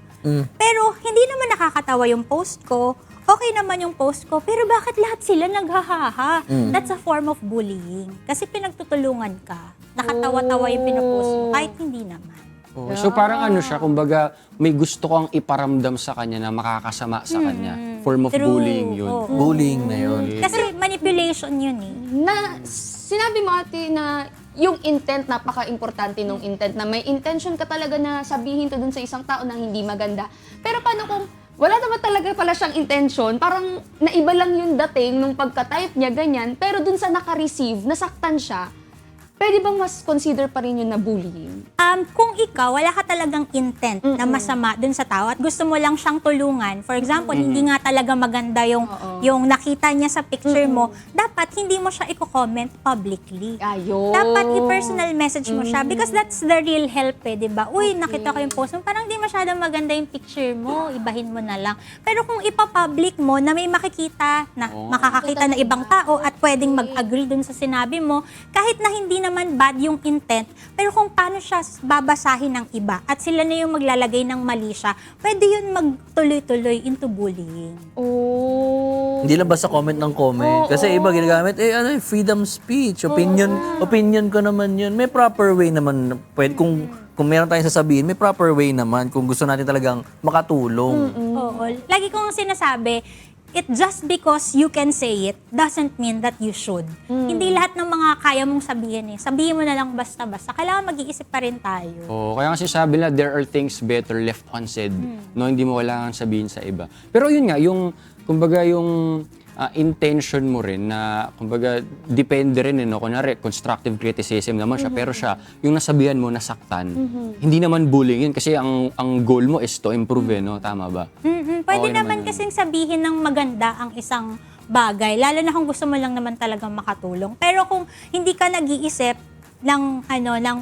Pero hindi naman nakakatawa yung post ko. Okay naman yung post ko, pero bakit lahat sila naghahaha? That's a form of bullying. Kasi pinagtutulungan ka. Nakatawa-tawa yung pinopost mo, kahit hindi naman. Oh, so parang ano siya, kumbaga may gusto kang iparamdam sa kanya na makakasama sa kanya. Form of True. bullying yun. Oo. Bullying na yun. Kasi manipulation yun eh. Sinabi mo ate na yung intent, napaka-importante nung intent, na may intention ka talaga na sabihin to dun sa isang tao na hindi maganda. Pero paano kung wala naman talaga pala siyang intention, parang naiba lang yung dating nung pagka-type niya, ganyan, pero dun sa naka-receive, nasaktan siya, pwede bang mas consider pa rin yun na bullying? Kung ikaw, wala ka talagang intent na masama dun sa tao at gusto mo lang siyang tulungan, for example, hindi nga talaga maganda yung nakita niya sa picture mo, dapat hindi mo siya i-comment publicly. Ayun. Dapat i-personal message mo siya because that's the real help di ba? Uy, nakita ko yung post mo, parang di masyadong maganda yung picture mo, ibahin mo na lang. Pero kung ipa-public mo na may makikita, na makakakita na ibang tao at pwedeng mag-agree dun sa sinabi mo, kahit na hindi naman bad yung intent, pero kung paano siya babasahin ng iba at sila na yung maglalagay ng mali siya, pwede yun magtuloy-tuloy into bullying. Oh. Hindi lang basta comment ng comment. Kasi iba ginagamit, freedom speech, opinion ko naman yun. May proper way naman. Pwede, kung meron tayong sasabihin, may proper way naman kung gusto natin talagang makatulong. Oo. Lagi kong sinasabi, it just because you can say it doesn't mean that you should. Hindi lahat ng mga kaya mong sabihin sabihin mo na lang basta-basta. Kailangan mag-iisip pa rin tayo. Oh, kaya kasi sabi nila, there are things better left unsaid. No, hindi mo kailangan sabihin sa iba. Pero yun nga, yung, kumbaga yung intention mo rin na, kumbaga, depende rin, no? Kunwari, constructive criticism naman siya, pero siya, yung nasabihan mo, nasaktan, hindi naman bullying yun kasi ang goal mo is to improve, no? Tama ba? Pwede Okay naman naman yun. kasing sabihin ng maganda ang isang bagay, lalo na kung gusto mo lang naman talagang makatulong. Pero kung hindi ka nag-iisip ng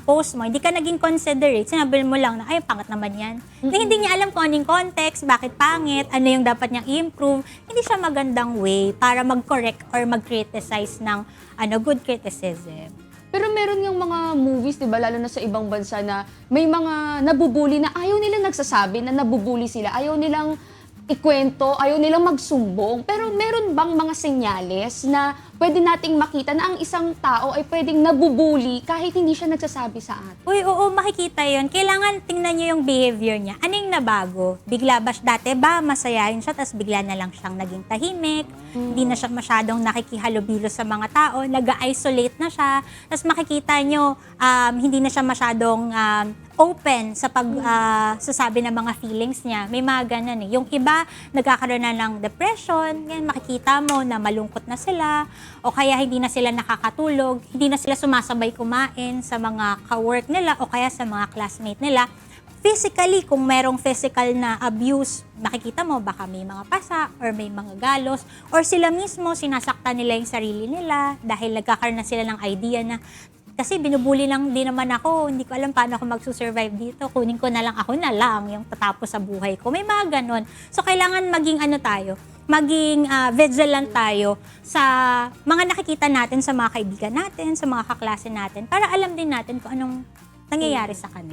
post mo, hindi ka naging considerate, sinabi mo lang na, ay, pangit naman yan. Na hindi niya alam kung anong context, bakit pangit, ano yung dapat niyang i-improve, hindi siya magandang way para mag-correct or mag-criticize ng good criticism. Pero meron yung mga movies, di ba, lalo na sa ibang bansa na may mga nabubuli na ayaw nila nagsasabi na nabubuli sila. Ayaw nilang ikwento, ayaw nilang magsumbong. Pero meron bang mga senyales na pwede nating makita na ang isang tao ay pwedeng nabubuli kahit hindi siya nagsasabi sa atin? Uy, oo, makikita yon. Kailangan tingnan niyo yung behavior niya. Ano yung nabago? Bigla ba dati ba masayahin siya, tapos bigla na lang siyang naging tahimik, hindi na siya masyadong nakikihalubilo sa mga tao, nag-isolate na siya, tapos makikita niyo, hindi na siya masyadong open sa sasabi ng mga feelings niya. May mga ganun eh. Yung iba, nagkakaroon na ng depression, yan, makikita mo na malungkot na sila, o kaya hindi na sila nakakatulog, hindi na sila sumasabay kumain sa mga ka-work nila o kaya sa mga classmate nila. physically, kung merong physical na abuse, makikita mo baka may mga pasa or may mga galos or sila mismo sinasaktan nila yung sarili nila dahil nagkakaroon na sila ng idea na kasi binubuli lang din naman ako, hindi ko alam paano ako magsusurvive dito, kunin ko na lang, ako na lang yung tatapos sa buhay ko. May mga ganon. So, kailangan maging maging vigilant tayo sa mga nakikita natin sa mga kaibigan natin, sa mga kaklase natin, para alam din natin kung anong nangyayari sa kanila.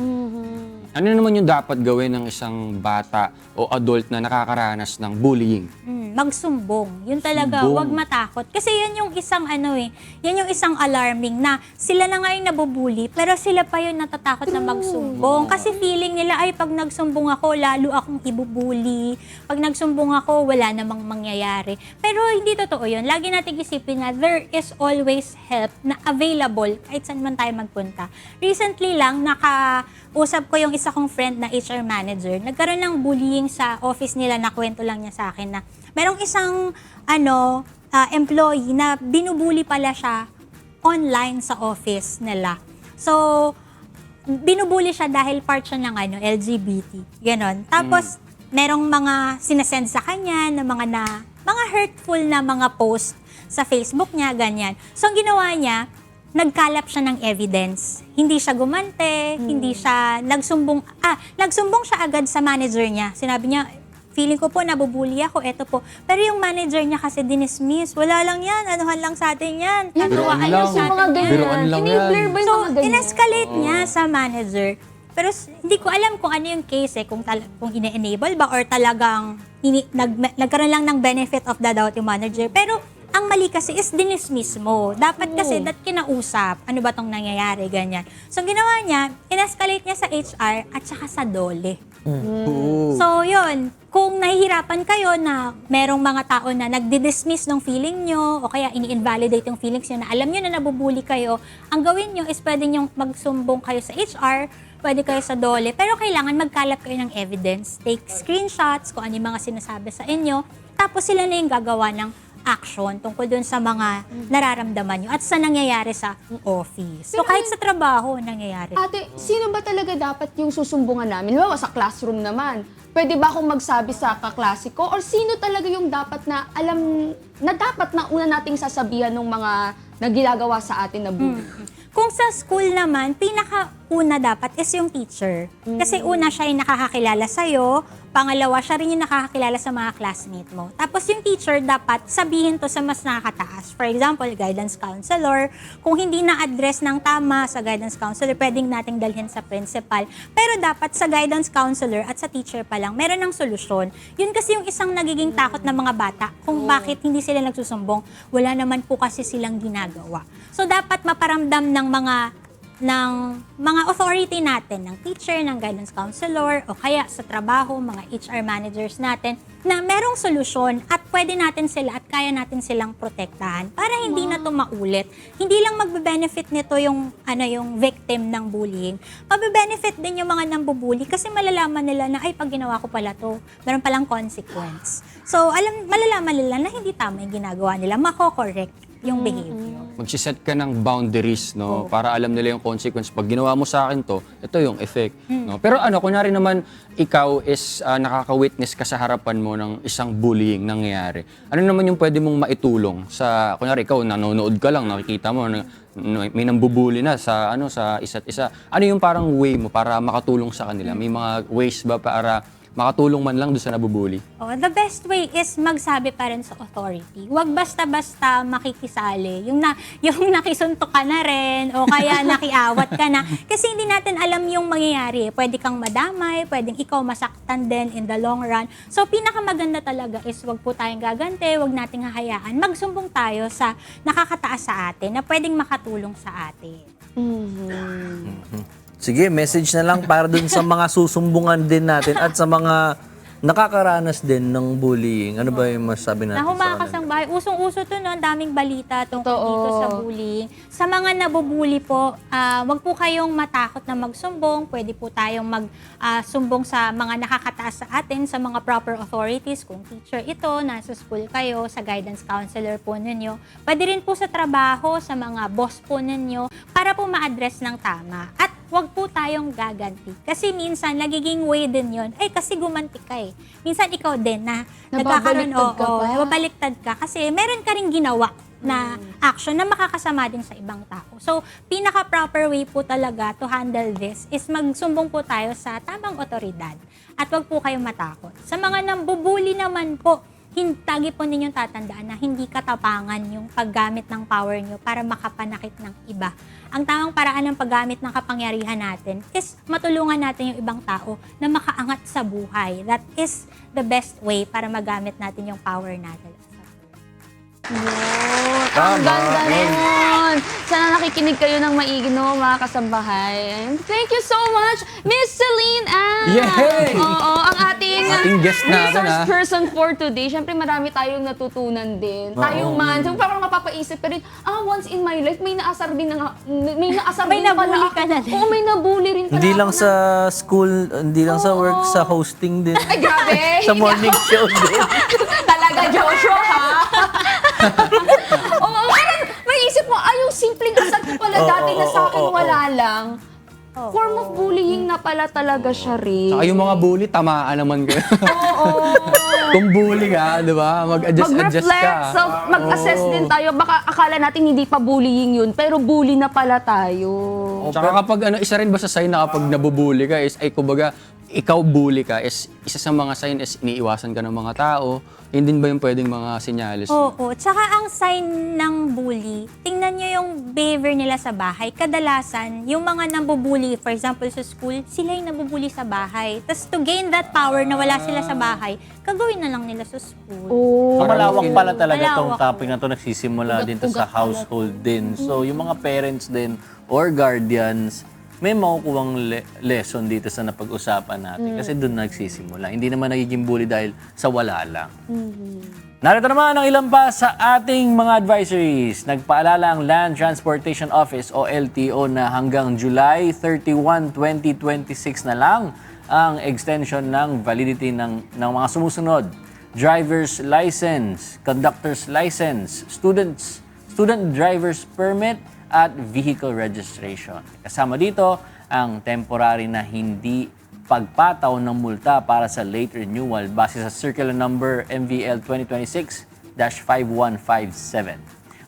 Ano naman yung dapat gawin ng isang bata o adult na nakakaranas ng bullying? Magsumbong. Yun talaga, Sumbong. wag matakot. Kasi yan yung isang yan yung isang alarming na sila na nga yung nabubuli, pero sila pa yung natatakot na magsumbong. Kasi feeling nila, ay pag nagsumbong ako, lalo akong ibubuli. Pag nagsumbong ako, wala namang mangyayari. Pero hindi totoo yun. Lagi natin isipin na there is always help na available kahit saan man tayo magpunta. Recently lang, nakausap ko yung isa kong friend na HR manager. Nagkaroon ng bullying sa office nila, na kwento lang niya sa akin na merong isang employee na binubuli pala siya online sa office nila. So, binubuli siya dahil part siya ng LGBT. Ganon. Tapos, merong mga sinasend sa kanya na mga hurtful na mga post sa Facebook niya, ganyan. So, ang ginawa niya, nagkalap siya ng evidence. Hindi siya gumante, hindi siya nagsumbong. Nagsumbong siya agad sa manager niya. Sinabi niya, feeling ko po nabubuli ako, eto po. Pero yung manager niya kasi dinismiss. Wala lang yan, anuhan lang sa atin yan. Biruan Turuan lang. sa Mga atin ganyan. Biruan lang Enabler yan. ba yung So, mga ganyan? in-escalate niya sa manager. Pero hindi ko alam kung ano yung case kung ine-enable ba or talagang nagkaroon lang ng benefit of the doubt yung manager. Pero ang mali kasi is dinismiss mo. Dapat kasi kinausap. Ano ba tong nangyayari? Ganyan. So, ang ginawa niya, in-escalate niya sa HR at saka sa DOLE. So, yun. Kung nahihirapan kayo na merong mga tao na nagdi-dismiss ng feeling nyo o kaya ini-invalidate yung feelings nyo na alam nyo na nabubuli kayo, ang gawin nyo is pwede nyo magsumbong kayo sa HR, pwede kayo sa DOLE, pero kailangan magkalap kayo ng evidence. Take screenshots kung ano yung mga sinasabi sa inyo, tapos sila na yung gagawa ng action tungkol dun sa mga nararamdaman nyo at sa nangyayari sa office. So, kahit sa trabaho, nangyayari. Ate, sino ba talaga dapat yung susumbungan namin? Halimbawa, sa classroom naman. Pwede ba akong magsabi sa kaklase ko? Or sino talaga yung dapat na alam, na dapat na una nating sasabihan ng mga nagginagawa sa atin na bully? Kung sa school naman, pinakauna dapat is yung teacher. Kasi una siya yung nakakakilala sa'yo, pangalawa siya rin yung nakakakilala sa mga classmate mo. Tapos yung teacher dapat sabihin to sa mas nakakataas. For example, guidance counselor. Kung hindi na-address ng tama sa guidance counselor, pwedeng nating dalhin sa principal. Pero dapat sa guidance counselor at sa teacher pa lang, meron ng solusyon. Yun kasi yung isang nagiging takot ng mga bata kung bakit hindi sila nagsusumbong. Wala naman po kasi silang ginagawa. So dapat maparamdam ng mga authority natin, ng teacher, ng guidance counselor, o kaya sa trabaho, mga HR managers natin, na merong solusyon at pwede natin sila at kaya natin silang protektahan para hindi na ito maulit. Hindi lang magbe-benefit nito yung victim ng bullying. Mabe-benefit din yung mga nambubuli kasi malalaman nila na, ay, pag ginawa ko pala to, meron palang consequence. So, malalaman nila na hindi tama yung ginagawa nila, mako-correct yung behavior. Magsiset ka ng boundaries, no? Para alam nila yung consequence. Pag ginawa mo sa akin to, ito yung effect. No? Pero kunyari naman, ikaw is nakaka-witness ka sa harapan mo ng isang bullying nangyayari. Ano naman yung pwede mong maitulong sa, kunyari ikaw, nanonood ka lang, nakikita mo, may nambubuli na sa isa't isa. Ano yung parang way mo para makatulong sa kanila? May mga ways ba para makatulong man lang doon sa nabubuli? The best way is magsabi pa rin sa authority. Huwag basta-basta makikisali. Yung nakisuntok ka na rin o kaya nakiawat ka na. Kasi hindi natin alam yung mangyayari. Pwede kang madamay, pwedeng ikaw masaktan din in the long run. So, pinakamaganda talaga is huwag po tayong gagante, huwag nating hahayaan. Magsumbong tayo sa nakakataas sa atin na pwedeng makatulong sa atin. Sige, message na lang para dun sa mga susumbungan din natin at sa mga nakakaranas din ng bullying. Ano ba yung masasabi natin Naku, mga sa kanila? kasangbahay, usong-uso to, no? Ang daming balita tungkol Totoo. dito sa bullying. Sa mga nabubuli po, wag po kayong matakot na magsumbong. Pwede po tayong magsumbong sa mga nakakataas sa atin, sa mga proper authorities. Kung teacher ito, nasa school kayo, sa guidance counselor po ninyo. Pwede rin po sa trabaho, sa mga boss po ninyo, para po ma-address ng tama. At wag po tayong gaganti. Kasi minsan, nagiging way din yon. Kasi gumanti ka eh. Minsan ikaw din na nagkakaroon, Nababaliktad ka pa. nababaliktad ka. Kasi meron ka ring ginawa na action na makakasama din sa ibang tao. So, pinaka-proper way po talaga to handle this is magsumbong po tayo sa tamang otoridad. At wag po kayong matakot. Sa mga nambubuli naman po, lagi po ninyong tatandaan na hindi katapangan yung paggamit ng power nyo para makapanakit ng iba. Ang tamang paraan ng paggamit ng kapangyarihan natin is matulungan natin yung ibang tao na makaangat sa buhay. That is the best way para magamit natin yung power natin. Ang ganda nun! Sana nakikinig kayo ng maigi, no, mga kasambahay. And thank you so much, Miss Celine Ann! Yay! Oo, ang ating guest natin, resource ah. person for today. Siyempre, marami tayong natutunan din. Tayo man. So, parang mapapaisip ka rin, once in my life, may naasar din na may naasar May din pala nabully ako. ka na din. Oo, may nabully rin pala Hindi lang ako sa school, hindi lang sa work, sa hosting din. Ay, grabe! Sa morning show din. Talaga, Joshua, ha? Oo, parang may isip mo, yung simpleng asar ko pala dati na sa akin wala lang. Form of bullying na pala talaga siya rin. Saka yung mga bully, tamaan naman kayo. Kung bully ka, di ba? Mag-adjust ka. Mag-reflect, so mag-assess din tayo. Baka akala natin hindi pa bullying yun, pero bully na pala tayo. Tsaka kapag isa rin ba sa sign na kapag nabubully ka is, kumbaga, ikaw bully ka is, isa sa mga sign is iniiwasan ka ng mga tao. Yun din ba yung pwedeng mga senyales? Oo. Tsaka ang sign ng bully, tingnan nyo yung behavior nila sa bahay. Kadalasan, yung mga nambubully, for example sa school, sila yung nambubully sa bahay. Tapos to gain that power na wala sila sa bahay, kagawin na lang nila sa school. So, malawak pala talaga itong Malawak. topic na to nagsisimula din to sa household din. So, yung mga parents din or guardians, may makukuhang lesson dito sa napag-usapan natin kasi doon nagsisimula. Hindi naman nagiging bully dahil sa wala lang. Narito naman ang ilan pa sa ating mga advisories. Nagpaalala ang Land Transportation Office o LTO na hanggang July 31, 2026 na lang ang extension ng validity ng mga sumusunod. Driver's license, conductor's license, student driver's permit, at vehicle registration. Kasama dito ang temporary na hindi pagpataw ng multa para sa late renewal base sa Circular Number MVL 2026-5157.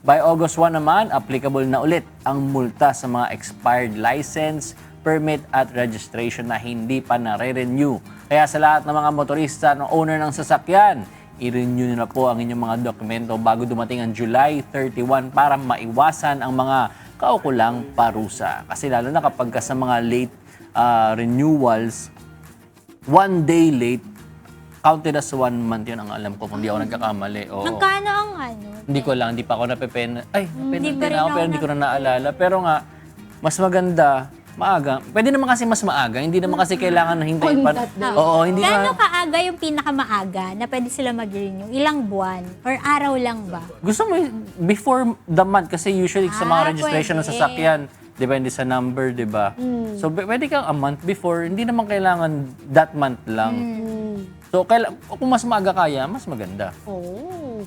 By August 1 naman, applicable na ulit ang multa sa mga expired license, permit at registration na hindi pa nare-renew. Kaya sa lahat ng mga motorista ng owner ng sasakyan, i-renew nyo na po ang inyong mga dokumento bago dumating ang July 31 para maiwasan ang mga kaukulang parusa. Kasi lalo na kapag sa mga late renewals, 1 day late, counted as 1 month yun ang alam ko kung di ako nagkakamali. Oo. Magkano ang Hindi ko lang, hindi pa ako napepena. Ay, Hindi napepena pa rin ako ako pero hindi ko na naalala. Pero nga, mas maganda, maaga. Pwede naman kasi mas maaga. Hindi naman kasi kailangan na hintayin pa. Oo, hindi Gaano na. kaaga yung pinakamaaga na pwede sila mag-renew? Ilang buwan? Or araw lang ba? Gusto mo before the month kasi usually sa mga registration ng pwede. sasakyan, depende sa number, 'di ba? So pwede kang a month before, hindi naman kailangan that month lang. So kung mas maaga kaya, mas maganda.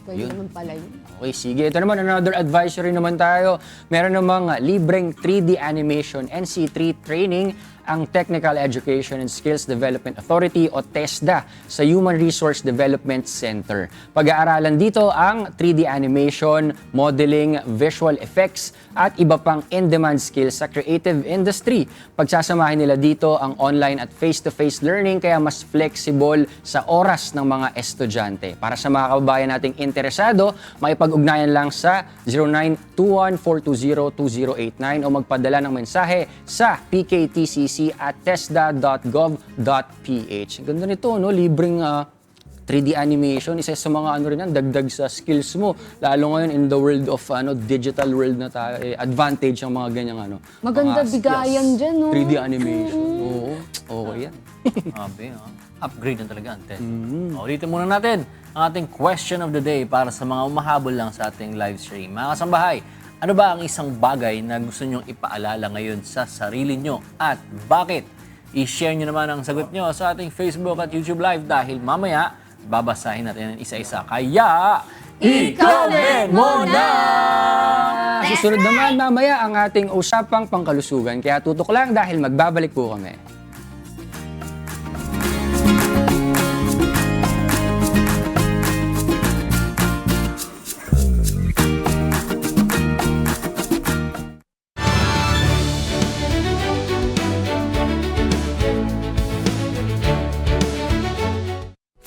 Pwede naman pala yun. Okay, sige. Ito naman, another advisory naman tayo. Meron namang libreng 3D animation NC3 training ang Technical Education and Skills Development Authority o TESDA sa Human Resource Development Center. Pag-aaralan dito ang 3D animation, modeling, visual effects at iba pang in-demand skills sa creative industry. Pagsasamahin nila dito ang online at face-to-face learning kaya mas flexible sa oras ng mga estudyante. Para sa mga kababayan nating interesado, makipag-ugnayan lang sa 0921-420-2089 o magpadala ng mensahe sa pktcc@tesda.gov.ph. Ganda nito, no? Libreng 3D animation, isa sa mga rin yan, dagdag sa skills mo. Lalo ngayon in the world of digital world na tayo, advantage ang mga ganyang Maganda mga bigayan skills. dyan, no? 3D animation. Oo, okay yan. Sabi, upgrade na talaga ang test. Ulitin muna natin ang ating question of the day para sa mga umahabol lang sa ating live stream. Mga kasambahay, ano ba ang isang bagay na gusto nyong ipaalala ngayon sa sarili nyo at bakit? I-share nyo naman ang sagot nyo sa ating Facebook at YouTube Live dahil mamaya babasahin natin isa-isa. Kaya, i-comment mo na! Susunod naman mamaya ang ating usapang pangkalusugan. Kaya tutok lang dahil magbabalik po kami.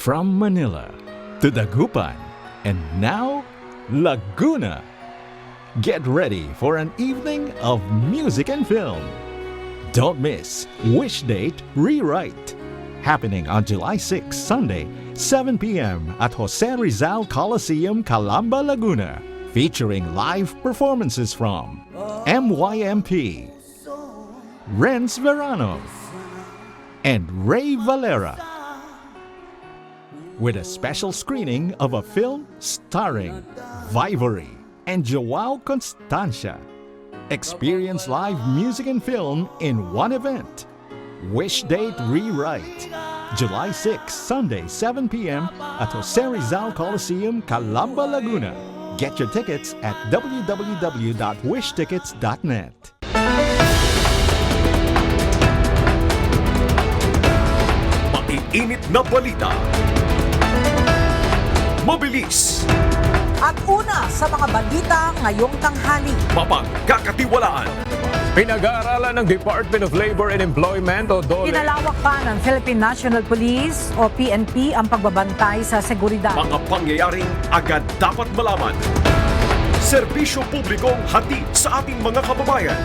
From Manila to Dagupan and now Laguna. Get ready for an evening of music and film. Don't miss Wish Date Rewrite, happening on July 6, Sunday, 7 p.m. at Jose Rizal Coliseum, Calamba, Laguna, featuring live performances from MYMP, Renz Verano, and Ray Valera, with a special screening of a film starring Vivory and Joao Constancia. Experience live music and film in one event. Wish Date Rewrite, July 6, Sunday, 7 p.m. at Jose Rizal Coliseum, Calamba, Laguna. Get your tickets at www.wishtickets.net. Maiinit na balita. Mabilis. At una sa mga balita ngayong tanghali. Mapagkakatiwalaan. Pinag-aaralan ng Department of Labor and Employment o DOLE Pinalawak pa ng Philippine National Police o PNP ang pagbabantay sa seguridad. Mga pangyayaring agad dapat malaman. Serbisyo publikong hatid sa ating mga kababayan.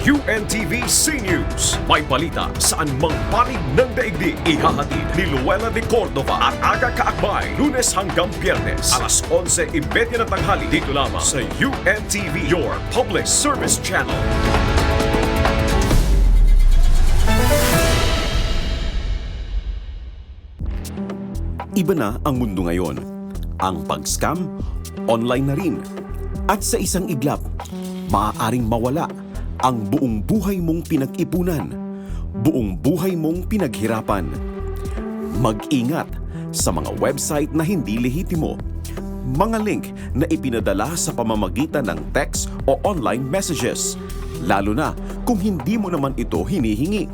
UNTV C-News. May balita saan mang panig ng daigdig. Ihahatid ni Luella de Cordova at Aga Kaakbay. Lunes hanggang Biyernes. Alas 11:30 ng tanghali. Dito lamang sa UNTV, your public service channel. Iba na ang mundo ngayon. Ang pag-scam, online na rin. At sa isang iglap, maaaring mawala ang buong buhay mong pinag-ipunan, buong buhay mong pinaghirapan. Mag-ingat sa mga website na hindi lehitimo, mga link na ipinadala sa pamamagitan ng text o online messages, lalo na kung hindi mo naman ito hinihingi.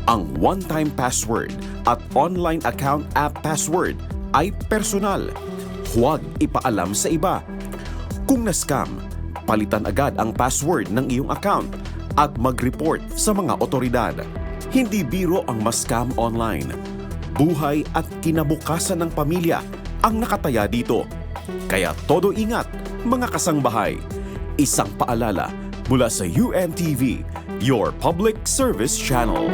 Ang one-time password at online account app password ay personal. Huwag ipaalam sa iba. Kung na-scam, palitan agad ang password ng iyong account at mag-report sa mga otoridad. Hindi biro ang ma-scam online. Buhay at kinabukasan ng pamilya ang nakataya dito. Kaya todo ingat, mga kasangbahay. Isang paalala mula sa UNTV, your public service channel.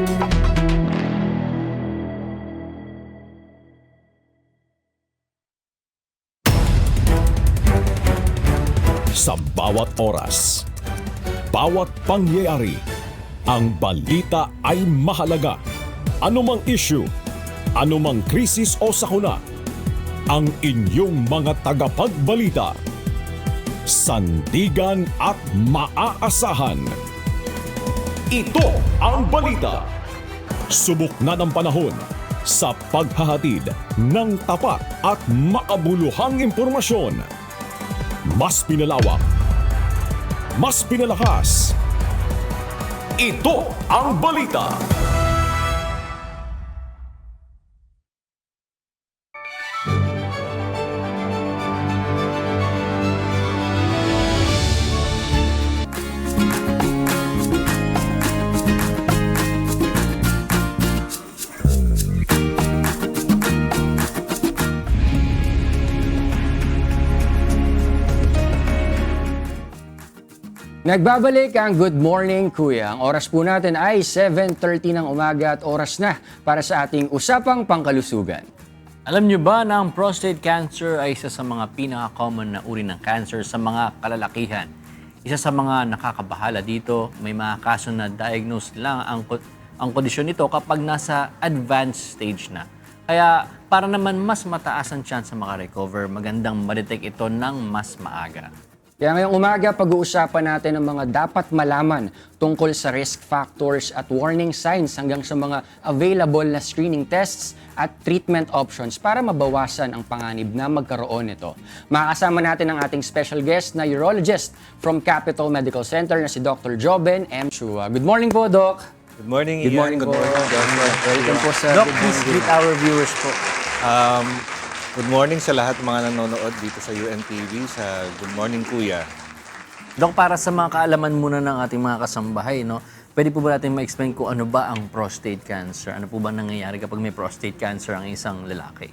Sa bawat oras, bawat pangyayari, ang balita ay mahalaga. Anumang issue, anumang krisis o sakuna, ang inyong mga tagapagbalita. Sandigan at maaasahan. Ito ang balita. Subok na ng panahon sa paghahatid ng tapat at makabuluhang impormasyon. Mas pinalawak, mas pinalakas. Ito ang balita. Nagbabalik ang Good Morning Kuya. Ang oras po natin ay 7:30 ng umaga at oras na para sa ating usapang pangkalusugan. Alam nyo ba na ang prostate cancer ay isa sa mga pinaka-common na uri ng cancer sa mga kalalakihan? Isa sa mga nakakabahala dito, may mga kaso na diagnose lang ang kondisyon nito kapag nasa advanced stage na. Kaya para naman mas mataas ang chance sa maka-recover, magandang ma-detect ito ng mas maaga. Kaya ngayong umaga, pag-uusapan natin ang mga dapat malaman tungkol sa risk factors at warning signs hanggang sa mga available na screening tests at treatment options para mabawasan ang panganib na magkaroon nito. Makakasama natin ang ating special guest na urologist from Capital Medical Center na si Dr. Joben M. Chua. Good morning po, Doc. Good morning, Good morning Ian. po. Welcome po sa Doc, Good please Morning. greet our viewers po. Good morning sa lahat ng mga nanonood dito sa UNTV sa Good Morning Kuya. Dok, para sa mga kaalaman muna ng ating mga kasambahay, no, pwede po ba natin ma-explain kung ano ba ang prostate cancer? Ano po ba nangyayari kapag may prostate cancer ang isang lalaki?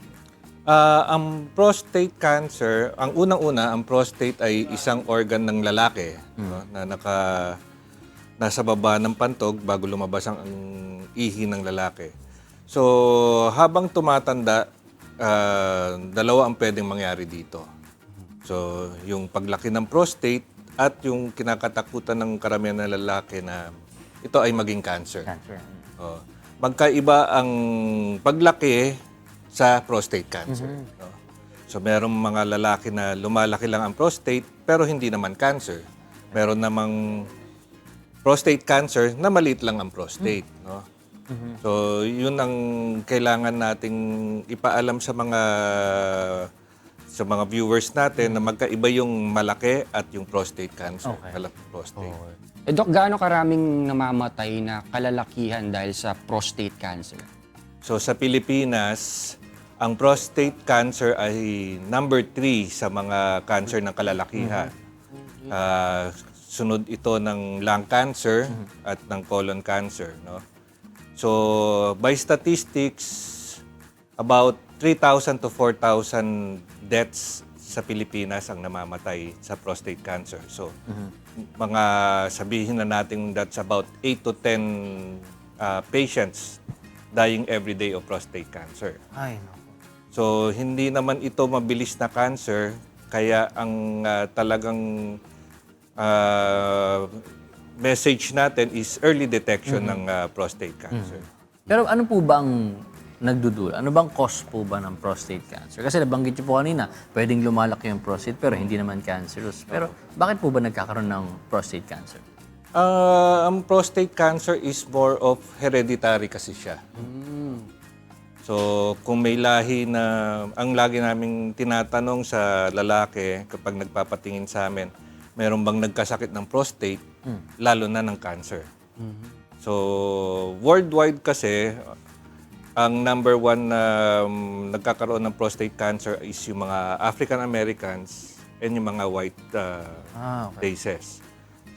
Ang prostate cancer, ang unang-una, ang prostate ay isang organ ng lalaki no, na nasa baba ng pantog bago lumabas ang ihi ng lalaki. So, habang tumatanda, dalawa ang pwedeng mangyari dito. So, yung paglaki ng prostate at yung kinakatakutan ng karamihan ng lalaki na ito ay maging cancer. Oh. Magkaiba ang paglaki sa prostate cancer. No? So, merong mga lalaki na lumalaki lang ang prostate pero hindi naman cancer. Meron namang prostate cancer na maliit lang ang prostate. No? So, yun ang kailangan nating ipaalam sa mga viewers natin na magkaiba yung malaki at yung prostate cancer. Okay. Malaking prostate. Doc, gaano karaming namamatay na kalalakihan dahil sa prostate cancer? So, sa Pilipinas, ang prostate cancer ay number 3 sa mga cancer ng kalalakihan. Sunod ito ng lung cancer at ng colon cancer. No? So, by statistics, about 3,000 to 4,000 deaths sa Pilipinas ang namamatay sa prostate cancer. So, mga sabihin na natin that's about 8 to 10 patients dying every day of prostate cancer. Ay, no. So, hindi naman ito mabilis na cancer, kaya ang talagang message natin is early detection ng prostate cancer. Pero ano po ba ang nagdudulot? Ano bang cause po ba ng prostate cancer? Kasi nabanggit niyo po kanina, pwedeng lumalaki yung prostate pero hindi naman cancerous. Pero bakit po ba nagkakaroon ng prostate cancer? Ang prostate cancer is more of hereditary kasi siya. So, kung may lahi na, ang lagi naming tinatanong sa lalaki kapag nagpapatingin sa amin, meron bang nagkasakit ng prostate, lalo na ng cancer. So, worldwide kasi, ang number 1 na nagkakaroon ng prostate cancer is yung mga African Americans and yung mga white races.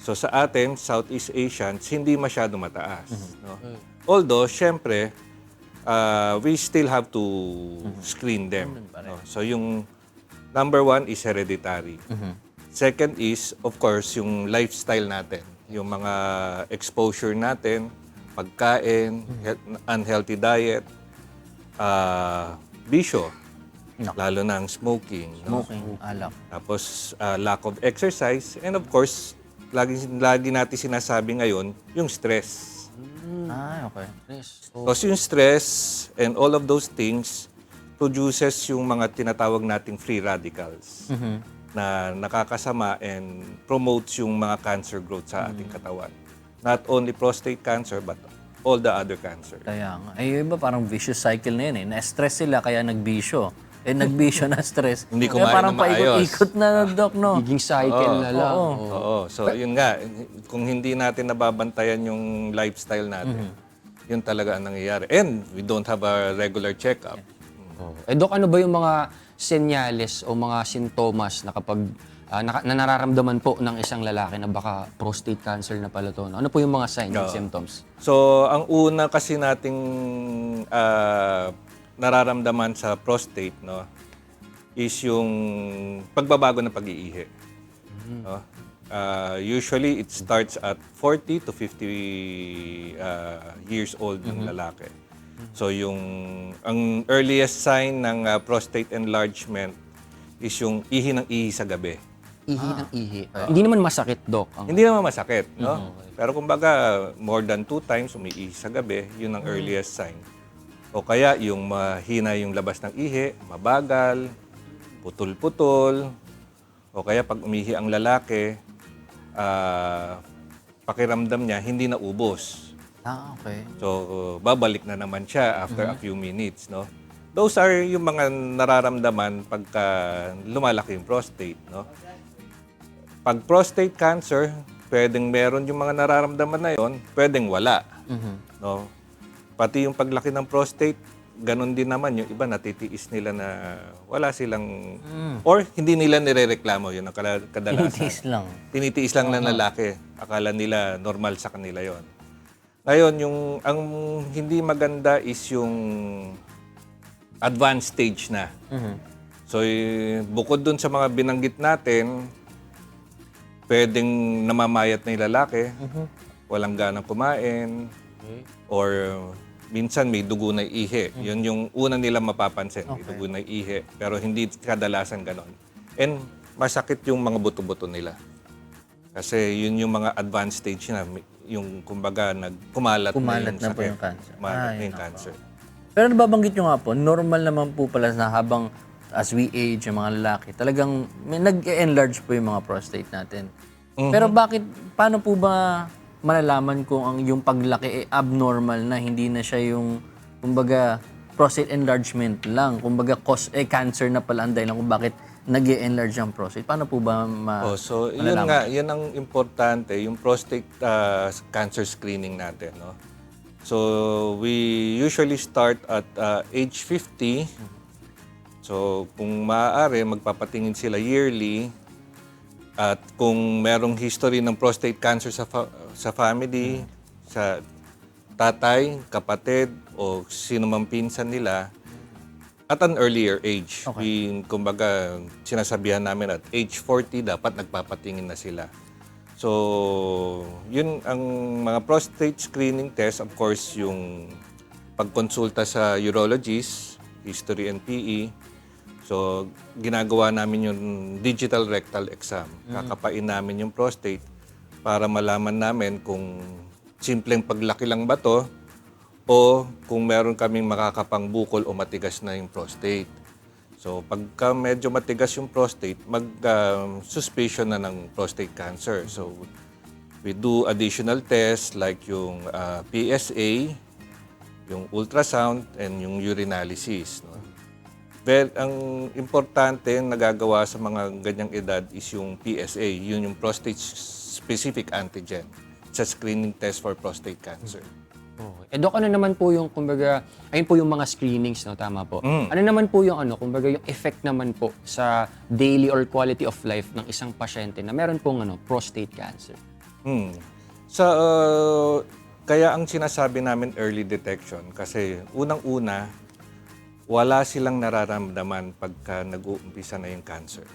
So, sa atin, Southeast Asians, hindi masyado mataas. No? Although, syempre, we still have to screen them. No? So, yung number 1 is hereditary. Second is, of course, yung lifestyle natin. Yung mga exposure natin, pagkain, unhealthy diet, bisyo, lalo na ang smoking. No? Smoking, alak. Tapos, lack of exercise. And of course, lagi natin sinasabi ngayon, yung stress. Okay. Because yung stress and all of those things produces yung mga tinatawag nating free radicals na nakakasama and promotes yung mga cancer growth sa ating katawan. Not only prostate cancer, but all the other cancer. Kaya nga. Ay, yung iba parang vicious cycle na yun eh. Na-stress sila kaya nagbisyo. Eh, nagbisyo na stress. Hindi Kaya kumain parang ng maayos. paikot-ikot na, Doc, no? Higing cycle na lang. Oo. So, yun nga. Kung hindi natin nababantayan yung lifestyle natin, yun talaga ang nangyayari. And we don't have a regular checkup. Doc, ano ba yung mga senyales o mga sintomas na kapag na nararamdaman po ng isang lalaki na baka prostate cancer na pala to? No? Ano po yung mga signs and symptoms? So, ang una kasi nating nararamdaman sa prostate, no, is yung pagbabago ng pag-iihi. No? Usually, it starts at 40 to 50 years old ng lalaki. So, ang earliest sign ng prostate enlargement is yung ihi ng ihi sa gabi. Ihi ng ihi. Hindi naman masakit, Doc. Hindi naman masakit, no? Pero kumbaga, more than 2 times umiihi sa gabi, yun ang earliest sign. O kaya, yung mahina yung labas ng ihi, mabagal, putol-putol, O kaya pag umihi ang lalaki, pakiramdam niya hindi na ubos. Okay. So, babalik na naman siya after a few minutes, no? Those are yung mga nararamdaman pagka lumalaki yung prostate, no? Pag prostate cancer, pwedeng meron yung mga nararamdaman na yon, pwedeng wala, no? Pati yung paglaki ng prostate, ganun din naman yung iba natitiis nila na wala silang or hindi nila nirereklamo, yun ang kadalasan. Tinitiis lang. Tinitiis lang ng lalaki. Akala nila normal sa kanila yon. Ngayon, ang hindi maganda is yung advanced stage na. So, bukod dun sa mga binanggit natin, pwedeng namamayat na yung lalaki, walang ganang kumain, or minsan may dugo na ihi. Yun yung una nila mapapansin, may dugo na ihi. Pero hindi kadalasan ganon. And masakit yung mga buto-buto nila. Kasi yun yung mga advanced stage na, yung kumbaga kumalat na yung na po sakit. yung cancer. Kumalat na yung cancer. Pero nababanggit nyo nga po, normal naman po pala na habang as we age, yung mga lalaki, talagang nag-enlarge po yung mga prostate natin. Pero paano po ba malalaman kung yung paglaki abnormal na, hindi na siya yung, kumbaga, prostate enlargement lang, kumbaga cancer na pala ang dahilan kung bakit nag-enlarge ang prostate. Paano po ba So, yun malalaman? nga, yun ang importante, yung prostate cancer screening natin, no? So, we usually start at age 50. So, kung maaari, magpapatingin sila yearly. At kung merong history ng prostate cancer sa family, sa tatay, kapatid, o sino mang pinsan nila, at an earlier age. Kumbaga, sinasabihan namin at age 40, dapat nagpapatingin na sila. So, yun ang mga prostate screening test, of course, yung pagkonsulta sa urologist, history and PE. So, ginagawa namin yung digital rectal exam. Kakapain namin yung prostate para malaman namin kung simpleng paglaki lang ba to o kung meron kaming makakapang bukol o matigas na yung prostate. So, pagka medyo matigas yung prostate, mag-suspicion na ng prostate cancer. So, we do additional tests like yung PSA, yung ultrasound, and yung urinalysis. No? Well, ang importante nagagawa sa mga ganyang edad is yung PSA, yun yung prostate-specific antigen. It's a screening test for prostate cancer. Dok, ano naman po yung, kumbaga, ayun po yung mga screenings, no? Tama po. Ano naman po yung, kumbaga, yung effect naman po sa daily or quality of life ng isang pasyente na meron pong, prostate cancer? Kaya ang sinasabi namin early detection, kasi unang-una, wala silang nararamdaman pagka nag-uumpisa na yung cancer.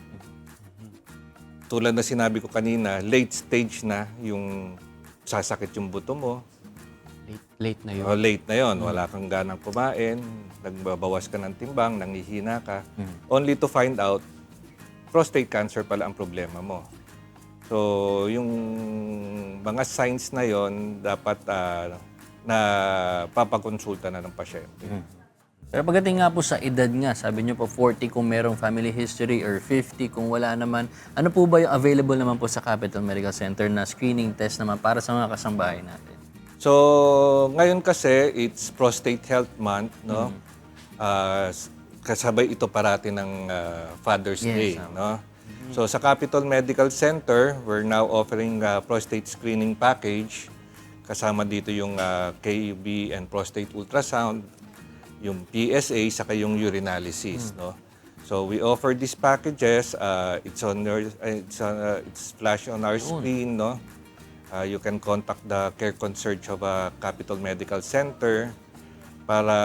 Tulad na sinabi ko kanina, late stage na yung sasakit yung buto mo. Late na yun. Late na yun. Wala kang ganang kumain, nagbabawas ka ng timbang, nanghihina ka. Only to find out, prostate cancer pala ang problema mo. So, yung mga signs na yon dapat na papakonsulta na ng pasyente. Pero pagdating nga po sa edad nga, sabi niyo po 40 kung merong family history or 50 kung wala naman, ano po ba yung available naman po sa Capital Medical Center na screening test naman para sa mga kasambahay natin? So, ngayon kasi, it's Prostate Health Month, no? Kasabay ito parati ng Father's Day, no? So, sa Capital Medical Center, we're now offering prostate screening package. Kasama dito yung KUB and prostate ultrasound, yung PSA, saka yung urinalysis, no? So, we offer these packages. It's flash on our screen, no? You can contact the care concierge of Capital Medical Center para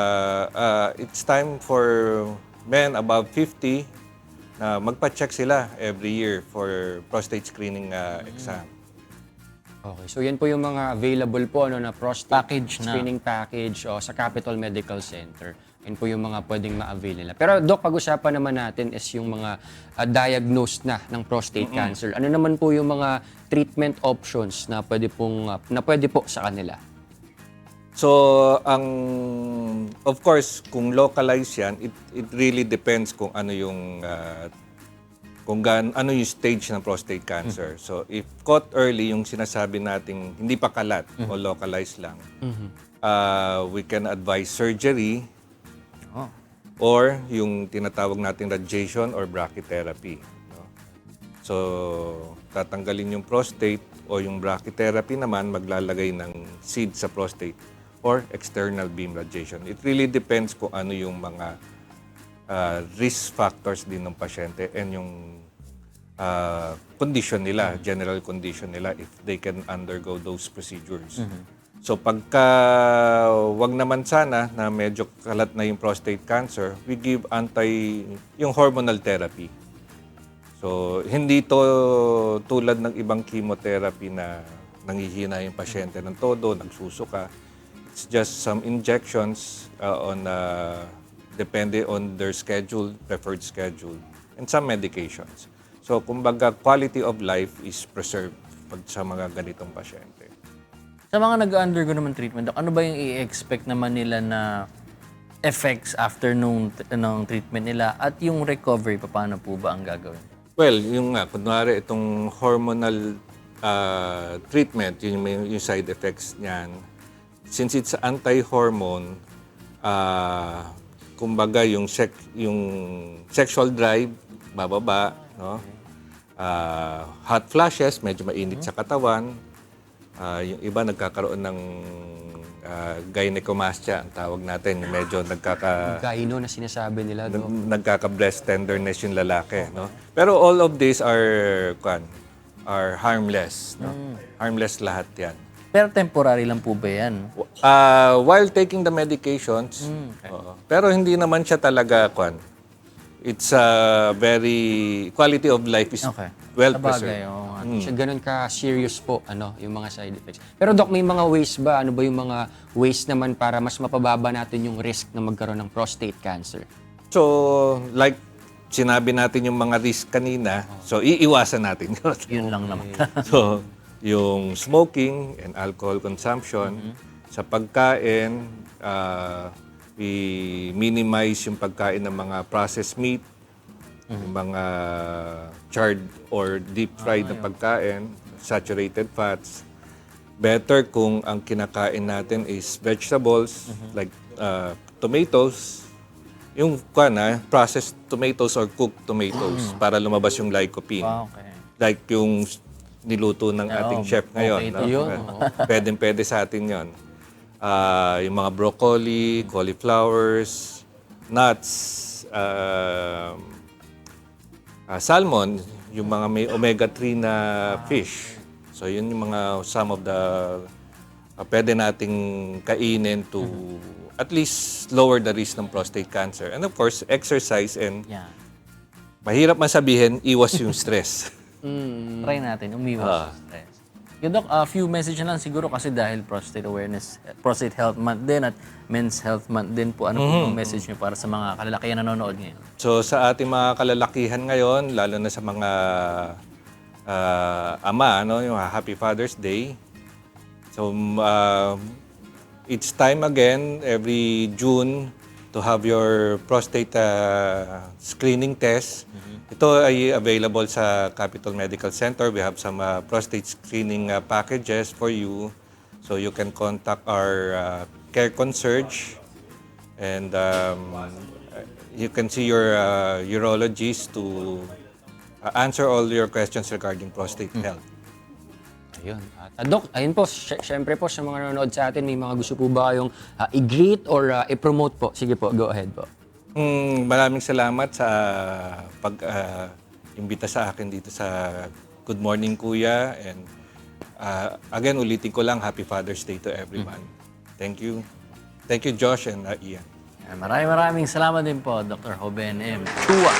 it's time for men above 50 na magpa-check sila every year for prostate screening exam. Okay, so yan po yung mga available po na prostate Package na. screening package sa Capital Medical Center. Yan po yung mga pwedeng ma-avail nila. Pero Doc, pag-usapan naman natin is yung mga diagnosed na ng prostate cancer. Ano naman po yung mga treatment options na pwede po sa kanila? So, of course, kung localized yan, it really depends kung ano yung ano yung stage ng prostate cancer. So if caught early, yung sinasabi nating hindi pa kalat o localized lang, we can advise surgery or yung tinatawag nating radiation or brachytherapy. No? So tatanggalin yung prostate o yung brachytherapy naman maglalagay ng seed sa prostate or external beam radiation. It really depends kung ano yung mga risk factors din ng pasyente and yung condition nila, general condition nila if they can undergo those procedures. So pagka wag naman sana na medyo kalat na yung prostate cancer, we give yung hormonal therapy. So hindi to tulad ng ibang chemotherapy na nanghihina yung pasyente ng todo, nagsusuka. It's just some injections depende on their schedule, preferred schedule, and some medications. So, kumbaga, quality of life is preserved sa mga ganitong pasyente. Sa mga nag-undergo naman treatment, Doc, ano ba yung i-expect naman nila na effects after nung treatment nila at yung recovery, paano po ba ang gagawin? Well, yung nga, kunwari itong hormonal treatment, yung side effects niyan, since it's anti-hormone, kumbaga yung sexual drive bababa, no? Hot flashes, medyo mainit sa katawan. Yung iba nagkakaroon ng gynecomastia, ang tawag natin, yung medyo Gyno na sinasabi nila. nagkaka-breast tenderness yung lalaki, no? Pero all of these are harmless, no? Harmless lahat 'yan. Pero temporary lang po ba yan? While taking the medications, oo. Pero hindi naman siya talaga, it's a very, quality of life is well preserved. Hindi siya ganun ka-serious po, yung mga side effects. Pero Doc, may mga ways ba? Ano ba yung mga ways naman para mas mapababa natin yung risk na magkaroon ng prostate cancer? So, like sinabi natin yung mga risk kanina, so iiwasan natin yun. Yun lang naman. So, yung smoking and alcohol consumption, sa pagkain, i-minimize yung pagkain ng mga processed meat, yung mga charred or deep-fried na pagkain, saturated fats. Better kung ang kinakain natin is vegetables, like tomatoes, yung processed tomatoes or cooked tomatoes para lumabas yung lycopene. Like yung niluto ng ating chef ngayon. Pwede sa atin yon. Yung mga broccoli, cauliflowers, nuts, salmon, yung mga may omega-3 na fish. So yun yung mga some of the pwede nating kainin to at least lower the risk ng prostate cancer. And of course, exercise and mahirap man sabihin, iwas yung stress. Try natin, umiwas sa stress. Yung Doc, few message na lang siguro kasi dahil Prostate Health Month din at Men's Health Month din po. Ano po yung message niyo para sa mga kalalakihan na nanonood ngayon? So sa ating mga kalalakihan ngayon, lalo na sa mga ama, yung Happy Father's Day. So it's time again every June to have your prostate screening test. Ito ay available sa Capitol Medical Center. We have some prostate screening packages for you. So you can contact our care concierge and you can see your urologist to answer all your questions regarding prostate health. Ayun. Doc, ayun po, syempre po sa mga nanonood sa atin, may mga gusto po ba kayong i-greet or i-promote po? Sige po, go ahead po. Maraming salamat sa pag-imbita sa akin dito sa Good Morning Kuya. And again, ulitin ko lang, Happy Father's Day to everyone. Thank you. Thank you, Josh and Ian. Maraming salamat din po, Dr. Hoben M. Tua.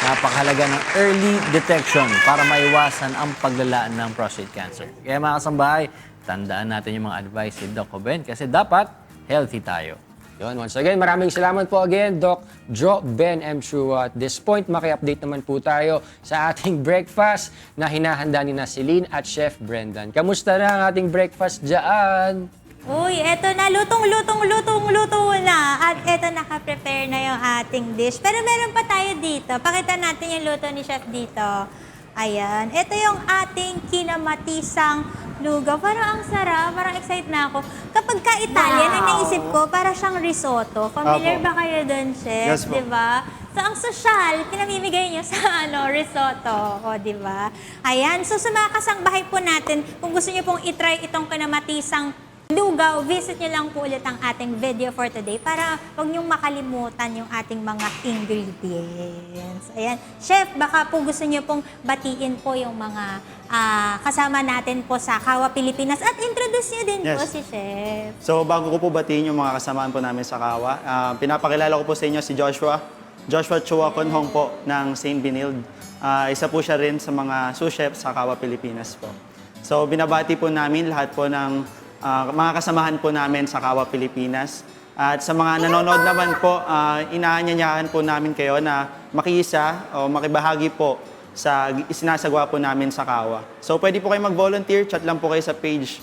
Napakahalaga ng early detection para maiwasan ang paglalaan ng prostate cancer. Kaya mga kasambahay, tandaan natin yung mga advice ni Doc Hoben kasi dapat healthy tayo. Yun, once again, maraming salamat po again, Doc Jo Ben M. Chua. At this point, maki-update naman po tayo sa ating breakfast na hinahanda ni Celine at Chef Brendan. Kamusta na ang ating breakfast dyan? Uy, eto na, luto na. At eto, naka-prepare na yung ating dish. Pero meron pa tayo dito. Pakita natin yung luto ni Chef dito. Ayan. Ito yung ating kinamatisang lugaw. Parang ang sarap. Parang excited na ako. Kapag ka-Italian, ang naisip ko, para siyang risotto. Familiar Apo. ba kayo dun, Chef? Yes po. Diba? So, ang social, pinamimigay niyo sa risotto. O, diba? Ayan. So, sa mga kasangbahay po natin, kung gusto niyo pong itry itong kinamatisang lugaw, visit niyo lang po ulit ang ating video for today para huwag niyong makalimutan yung ating mga ingredients. Ayan. Chef, baka po gusto niyo pong batiin po yung mga kasama natin po sa Kawa Pilipinas at introduce niyo din po Yes. si Chef. So bago ko po batiin yung mga kasamaan po namin sa Kawa, pinapakilala ko po sa inyo si Joshua Chua Conhong po ng St. Benild. Isa po siya rin sa mga sous chef sa Kawa Pilipinas po. So binabati po namin lahat po ng mga kasamahan po namin sa Kawa Pilipinas. At sa mga nanonood naman po, inaanyayahan po namin kayo na makiisa o makibahagi po sa isinasagawa po namin sa Kawa. So pwede po kayo mag-volunteer, chat lang po kayo sa page.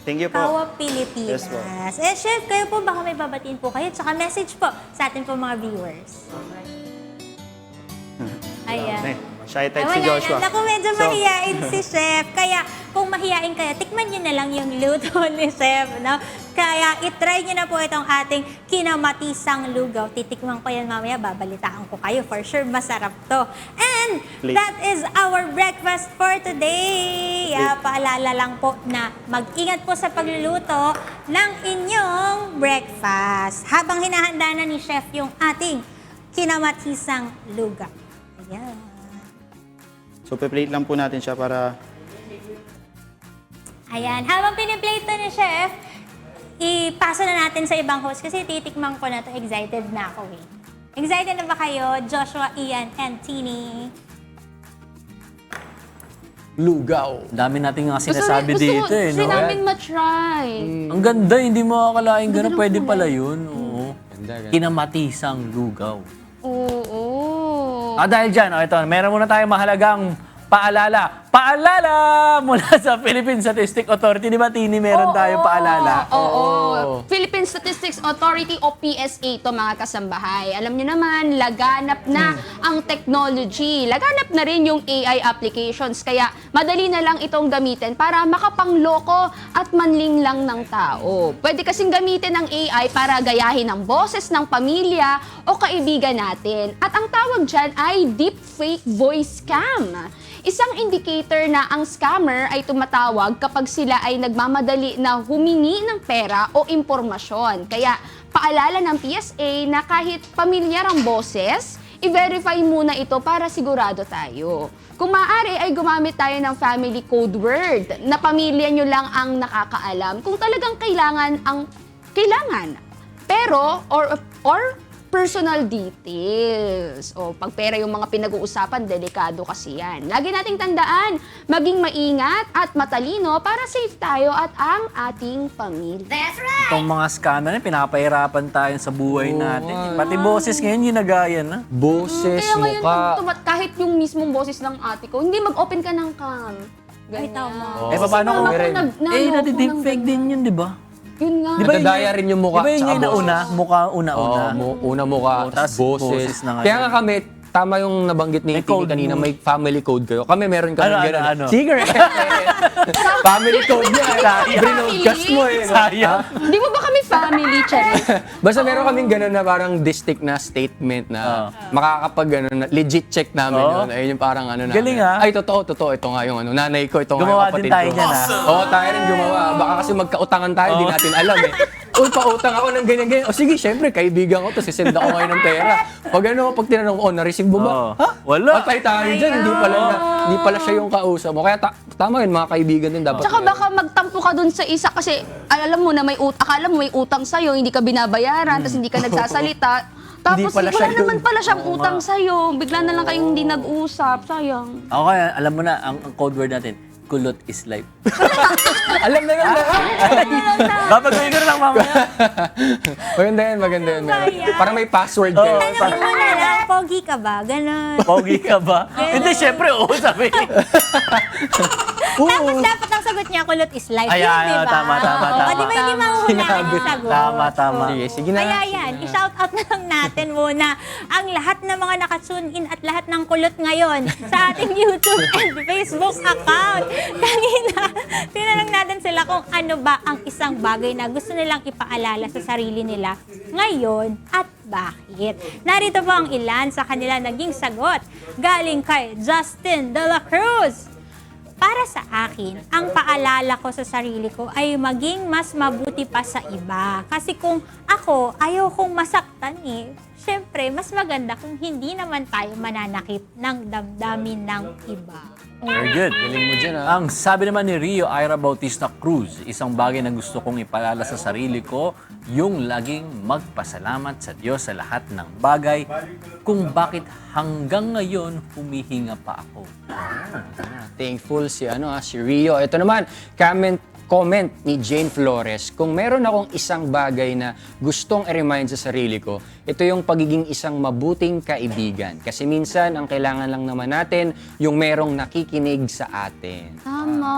Thank you po. Kawa Pilipinas. Yes po. Chef, kayo po baka may babatiin po kayo. Tsaka message po sa atin po mga viewers. Ayan. Shy type Ay, si wala Joshua. na. Naku, medyo mahihain si Chef. Kaya kung mahihain kayo, tikman nyo na lang yung luto ni Chef. No? Kaya itry nyo na po itong ating kinamatisang lugaw. Titikman ko yan mamaya, babalitaan ko kayo. For sure, masarap to. And Please. that is our breakfast for today. Paalala lang po na mag-ingat po sa pagluluto ng inyong breakfast. Habang hinahanda na ni Chef yung ating kinamatisang lugaw. Ayan. So pe-plate lang po natin siya para Ayan. Habang piniplate na ni Chef, ipasa na natin sa ibang host kasi titikman ko na to. Excited na ako eh. Excited na ba kayo? Joshua, Ian, and Tini? Lugaw. Dami nating nga sinasabi dito eh, Gusto no? namin matry. Ang ganda, hindi mo akalain gano'n. Pwede pala yun. Oo. Ganda. Kinamatisang lugaw. Oo. Dahil dyan, ito, meron muna tayong mahalagang paalala. Paalala mula sa Philippine Statistics Authority. Di ba, Tini, meron tayong paalala? Oo. Philippine Statistics Authority o PSA to mga kasambahay. Alam nyo naman, laganap na ang technology. Laganap na rin yung AI applications. Kaya madali na lang itong gamitin para makapangloko at manling lang ng tao. Pwede kasing gamitin ng AI para gayahin ang boses ng pamilya o kaibigan natin. At ang tawag dyan ay deepfake voice scam. Isang indicator na ang scammer ay tumatawag kapag sila ay nagmamadali na humingi ng pera o impormasyon. Kaya paalala ng PSA na kahit pamilyar ang boses, i-verify muna ito para sigurado tayo. Kung maaari ay gumamit tayo ng family code word na pamilya nyo lang ang nakakaalam kung talagang kailangan. Pero, or personal details. O, pag pera yung mga pinag-uusapan, delikado kasi yan. Lagi nating tandaan, maging maingat at matalino para safe tayo at ang ating pamilya. That's right! Itong mga scammer, pinapahirapan tayo sa buhay natin. Pati boses ngayon, ginagaya na. Boses, Kaya ngayon, mukha. kahit yung mismong boses ng ate ko, hindi mag-open ka ng cam. Ay, tama. Paano kung nadi-deepfake din yun, di ba? Yun nga. Di ba Nadadaya rin yung mukha. Di ba yun tsaka yung boses? nauna? Mukha una-una. Una mukha, Oo, tas tas boses. boses na ngayon. Kaya nga kami, tama yung nabanggit ni May Tini code kanina, mo. may family code kayo. Kami meron kami Ano, gano'n. ano? Secret! Family code niya. Brinodcast mo eh. Sayang. Di mo ba kami family, Cherry? Basta meron kaming gano'n na parang distinct na statement na makakapag gano'n, na legit check namin Oo. yun. Ayun yung parang ano namin. Galing, ah. Ay, totoo. Ito nga yung ano, nanay ko, ito nga Gumawa yung kapatid din tayo ko. niyan, ah. Oo, tayo rin gumawa. Baka kasi magkautangan tayo, di natin alam eh. Uy, pautang ako ng ganyan-ganyan. O sige, syempre, kaibigan ko to, sisend ako ngayon ng pera. Pag ano, pag tinanong ko, na-receive mo ba? Oo. Ha? Wala. Patay tayo dyan, hindi pala siya yung kausap mo. Kaya tama yun, mga kaibigan din dapat. Tsaka baka magtampo ka dun sa isa kasi alam mo na akala mo may utang sa'yo, hindi ka binabayaran, tapos hindi ka nagsasalita. Tapos pala wala siya yun. naman pala siyang utang sa'yo. Bigla na lang kayong hindi nag-usap. Sayang. Okay, alam mo na, ang code word natin, kulot is life. Alam na yun lahat. Babagawin ko na lang mamaya. Maganda yun. Parang may password kayo. Tanong mo na lang, pogi ka ba? Ganon. Pogi ka ba? Hindi, syempre, oo, sabi. Tapos dapat ang sagot niya, kulot is life. Ay, Yun, ay, diba? tama. O, di ba hindi mahuhulaan yung sagot? Tama. Sige na. Kaya yan, i-shoutout na lang natin muna ang lahat ng mga nakatune in at lahat ng kulot ngayon sa ating YouTube and Facebook account. Kanina, tinanong natin sila kung ano ba ang isang bagay na gusto nilang ipaalala sa sarili nila ngayon at bakit. Narito po ang ilan sa kanila naging sagot. Galing kay Justin De La Cruz. Para sa akin, ang paalala ko sa sarili ko ay maging mas mabuti pa sa iba. Kasi kung ako, ayaw kong masaktan syempre, mas maganda kung hindi naman tayo mananakit ng damdamin ng iba. Very good. Galing mo dyan, ha? Ang sabi naman ni Rio Ira Bautista Cruz, isang bagay na gusto kong ipaalala sa sarili ko, yung laging magpasalamat sa Diyos sa lahat ng bagay kung bakit hanggang ngayon humihinga pa ako. Thankful si Rio. Ito naman, comment ni Jane Flores. Kung meron akong isang bagay na gustong i-remind sa sarili ko, ito yung pagiging isang mabuting kaibigan. Kasi minsan, ang kailangan lang naman natin, yung merong nakikinig sa atin. Tama.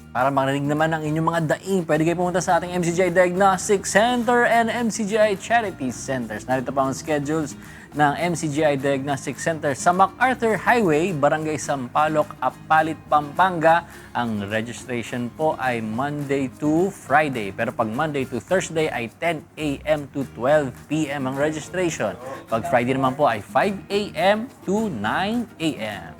Para marinig naman ang inyong mga daing, pwede kayo pumunta sa ating MCGI Diagnostic Center and MCGI Charity Centers. Narito pa ang schedules ng MCGI Diagnostic Center sa MacArthur Highway, Barangay Sampaloc, Apalit, Pampanga. Ang registration po ay Monday to Friday. Pero pag Monday to Thursday ay 10 a.m. to 12 p.m. ang registration. Pag Friday naman po ay 5 a.m. to 9 a.m.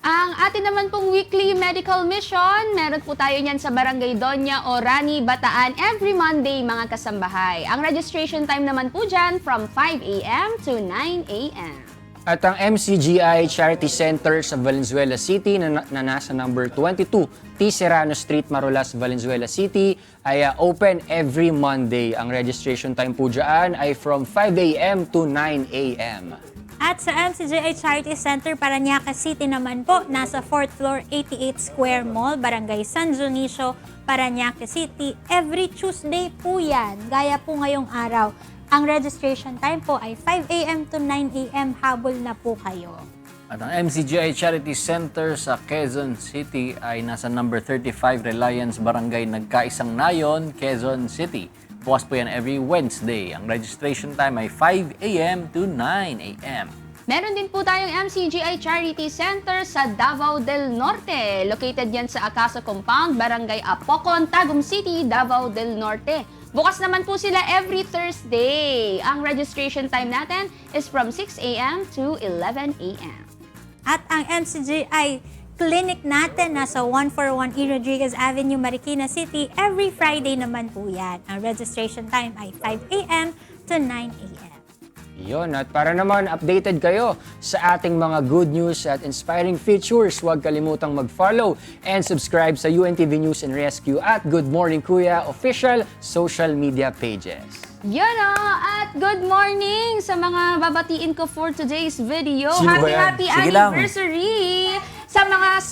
Ang atin naman pong weekly medical mission, meron po tayo niyan sa Barangay Doña Orani, Bataan every Monday mga kasambahay. Ang registration time naman po dyan from 5 a.m. to 9 a.m. At ang MCGI Charity Center sa Valenzuela City na nasa number 22 T. Serrano Street, Marolas, Valenzuela City ay open every Monday. Ang registration time po dyan ay from 5 a.m. to 9 a.m. At sa MCGI Charity Center, Parañaque City naman po, nasa 4th floor, 88 Square Mall, Barangay San Dionisio, Parañaque City. Every Tuesday po yan, gaya po ngayong araw. Ang registration time po ay 5 a.m. to 9 a.m. Habol na po kayo. At ang MCGI Charity Center sa Quezon City ay nasa number 35 Reliance Barangay Nagkaisang Nayon, Quezon City. Bukas po yan every Wednesday. Ang registration time ay 5 a.m. to 9 a.m. Meron din po tayong MCGI Charity Center sa Davao del Norte. Located yan sa Acaso Compound, Barangay Apocon, Tagum City, Davao del Norte. Bukas naman po sila every Thursday. Ang registration time natin is from 6 a.m. to 11 a.m. At ang MCGI clinic natin nasa 141 E. Rodriguez Avenue, Marikina City. Every Friday naman po yan. Ang registration time ay 5 a.m. to 9 a.m. Yun, at para naman updated kayo sa ating mga good news at inspiring features, huwag kalimutang mag-follow and subscribe sa UNTV News and Rescue at Good Morning Kuya official social media pages. Yan at good morning sa mga babatiin ko for today's video. Sino ba yan? Happy Sige lang. anniversary sa mga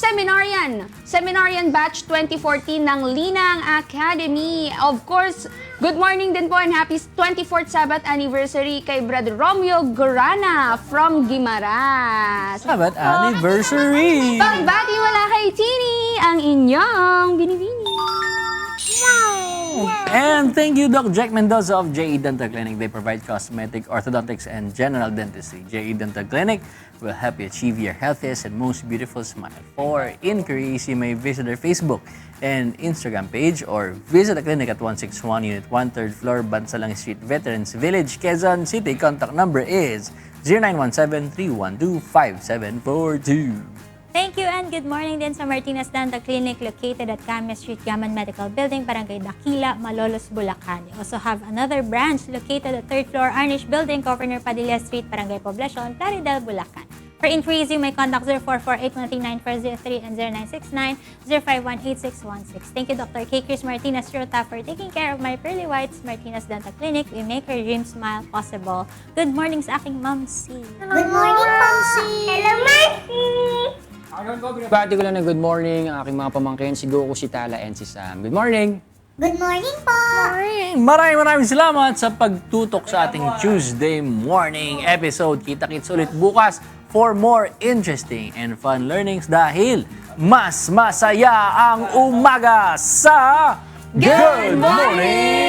Seminarian Batch 2014 ng Linang Academy. Of course, good morning din po and happy 24th Sabbath anniversary kay Brother Romeo Gorana from Guimaras. Sabbath anniversary! Pagbati wala kay Tini, ang inyong binibini. And thank you, Doc Jack Mendoza of JE Dental Clinic. They provide cosmetic, orthodontics, and general dentistry. JE Dental Clinic will help you achieve your healthiest and most beautiful smile. For inquiries, you may visit their Facebook and Instagram page or visit the clinic at 161 Unit 1, 3rd floor, Bansalang Street, Veterans Village, Quezon City. Contact number is 0917-312-5742. Thank you and good morning din sa Martinez Dental Clinic located at Camia Street, Gaman Medical Building, Barangay Dakila, Malolos, Bulacan. We also have another branch located at 3rd floor, Arnish Building, Governor Padilla Street, Barangay Poblacion, Plaridel, Bulacan. For inquiries, you may contact 0448-139-403 and 0969-051-8616. Thank you, Dr. K. Chris Martinez Rota, for taking care of my pearly whites. Martinez Dental Clinic, we make your dream smile possible. Good morning sa aking Ma'am C. Good morning, Ma'am C. Hello, Ma'am C. Bati ko lang na good morning ang aking mga pamangkin, si Goku, si Tala, and si Sam. Good morning! Good morning po! Maraming salamat sa pagtutok sa ating Tuesday morning episode. Kita-kits ulit bukas for more interesting and fun learnings dahil mas masaya ang umaga sa Good Morning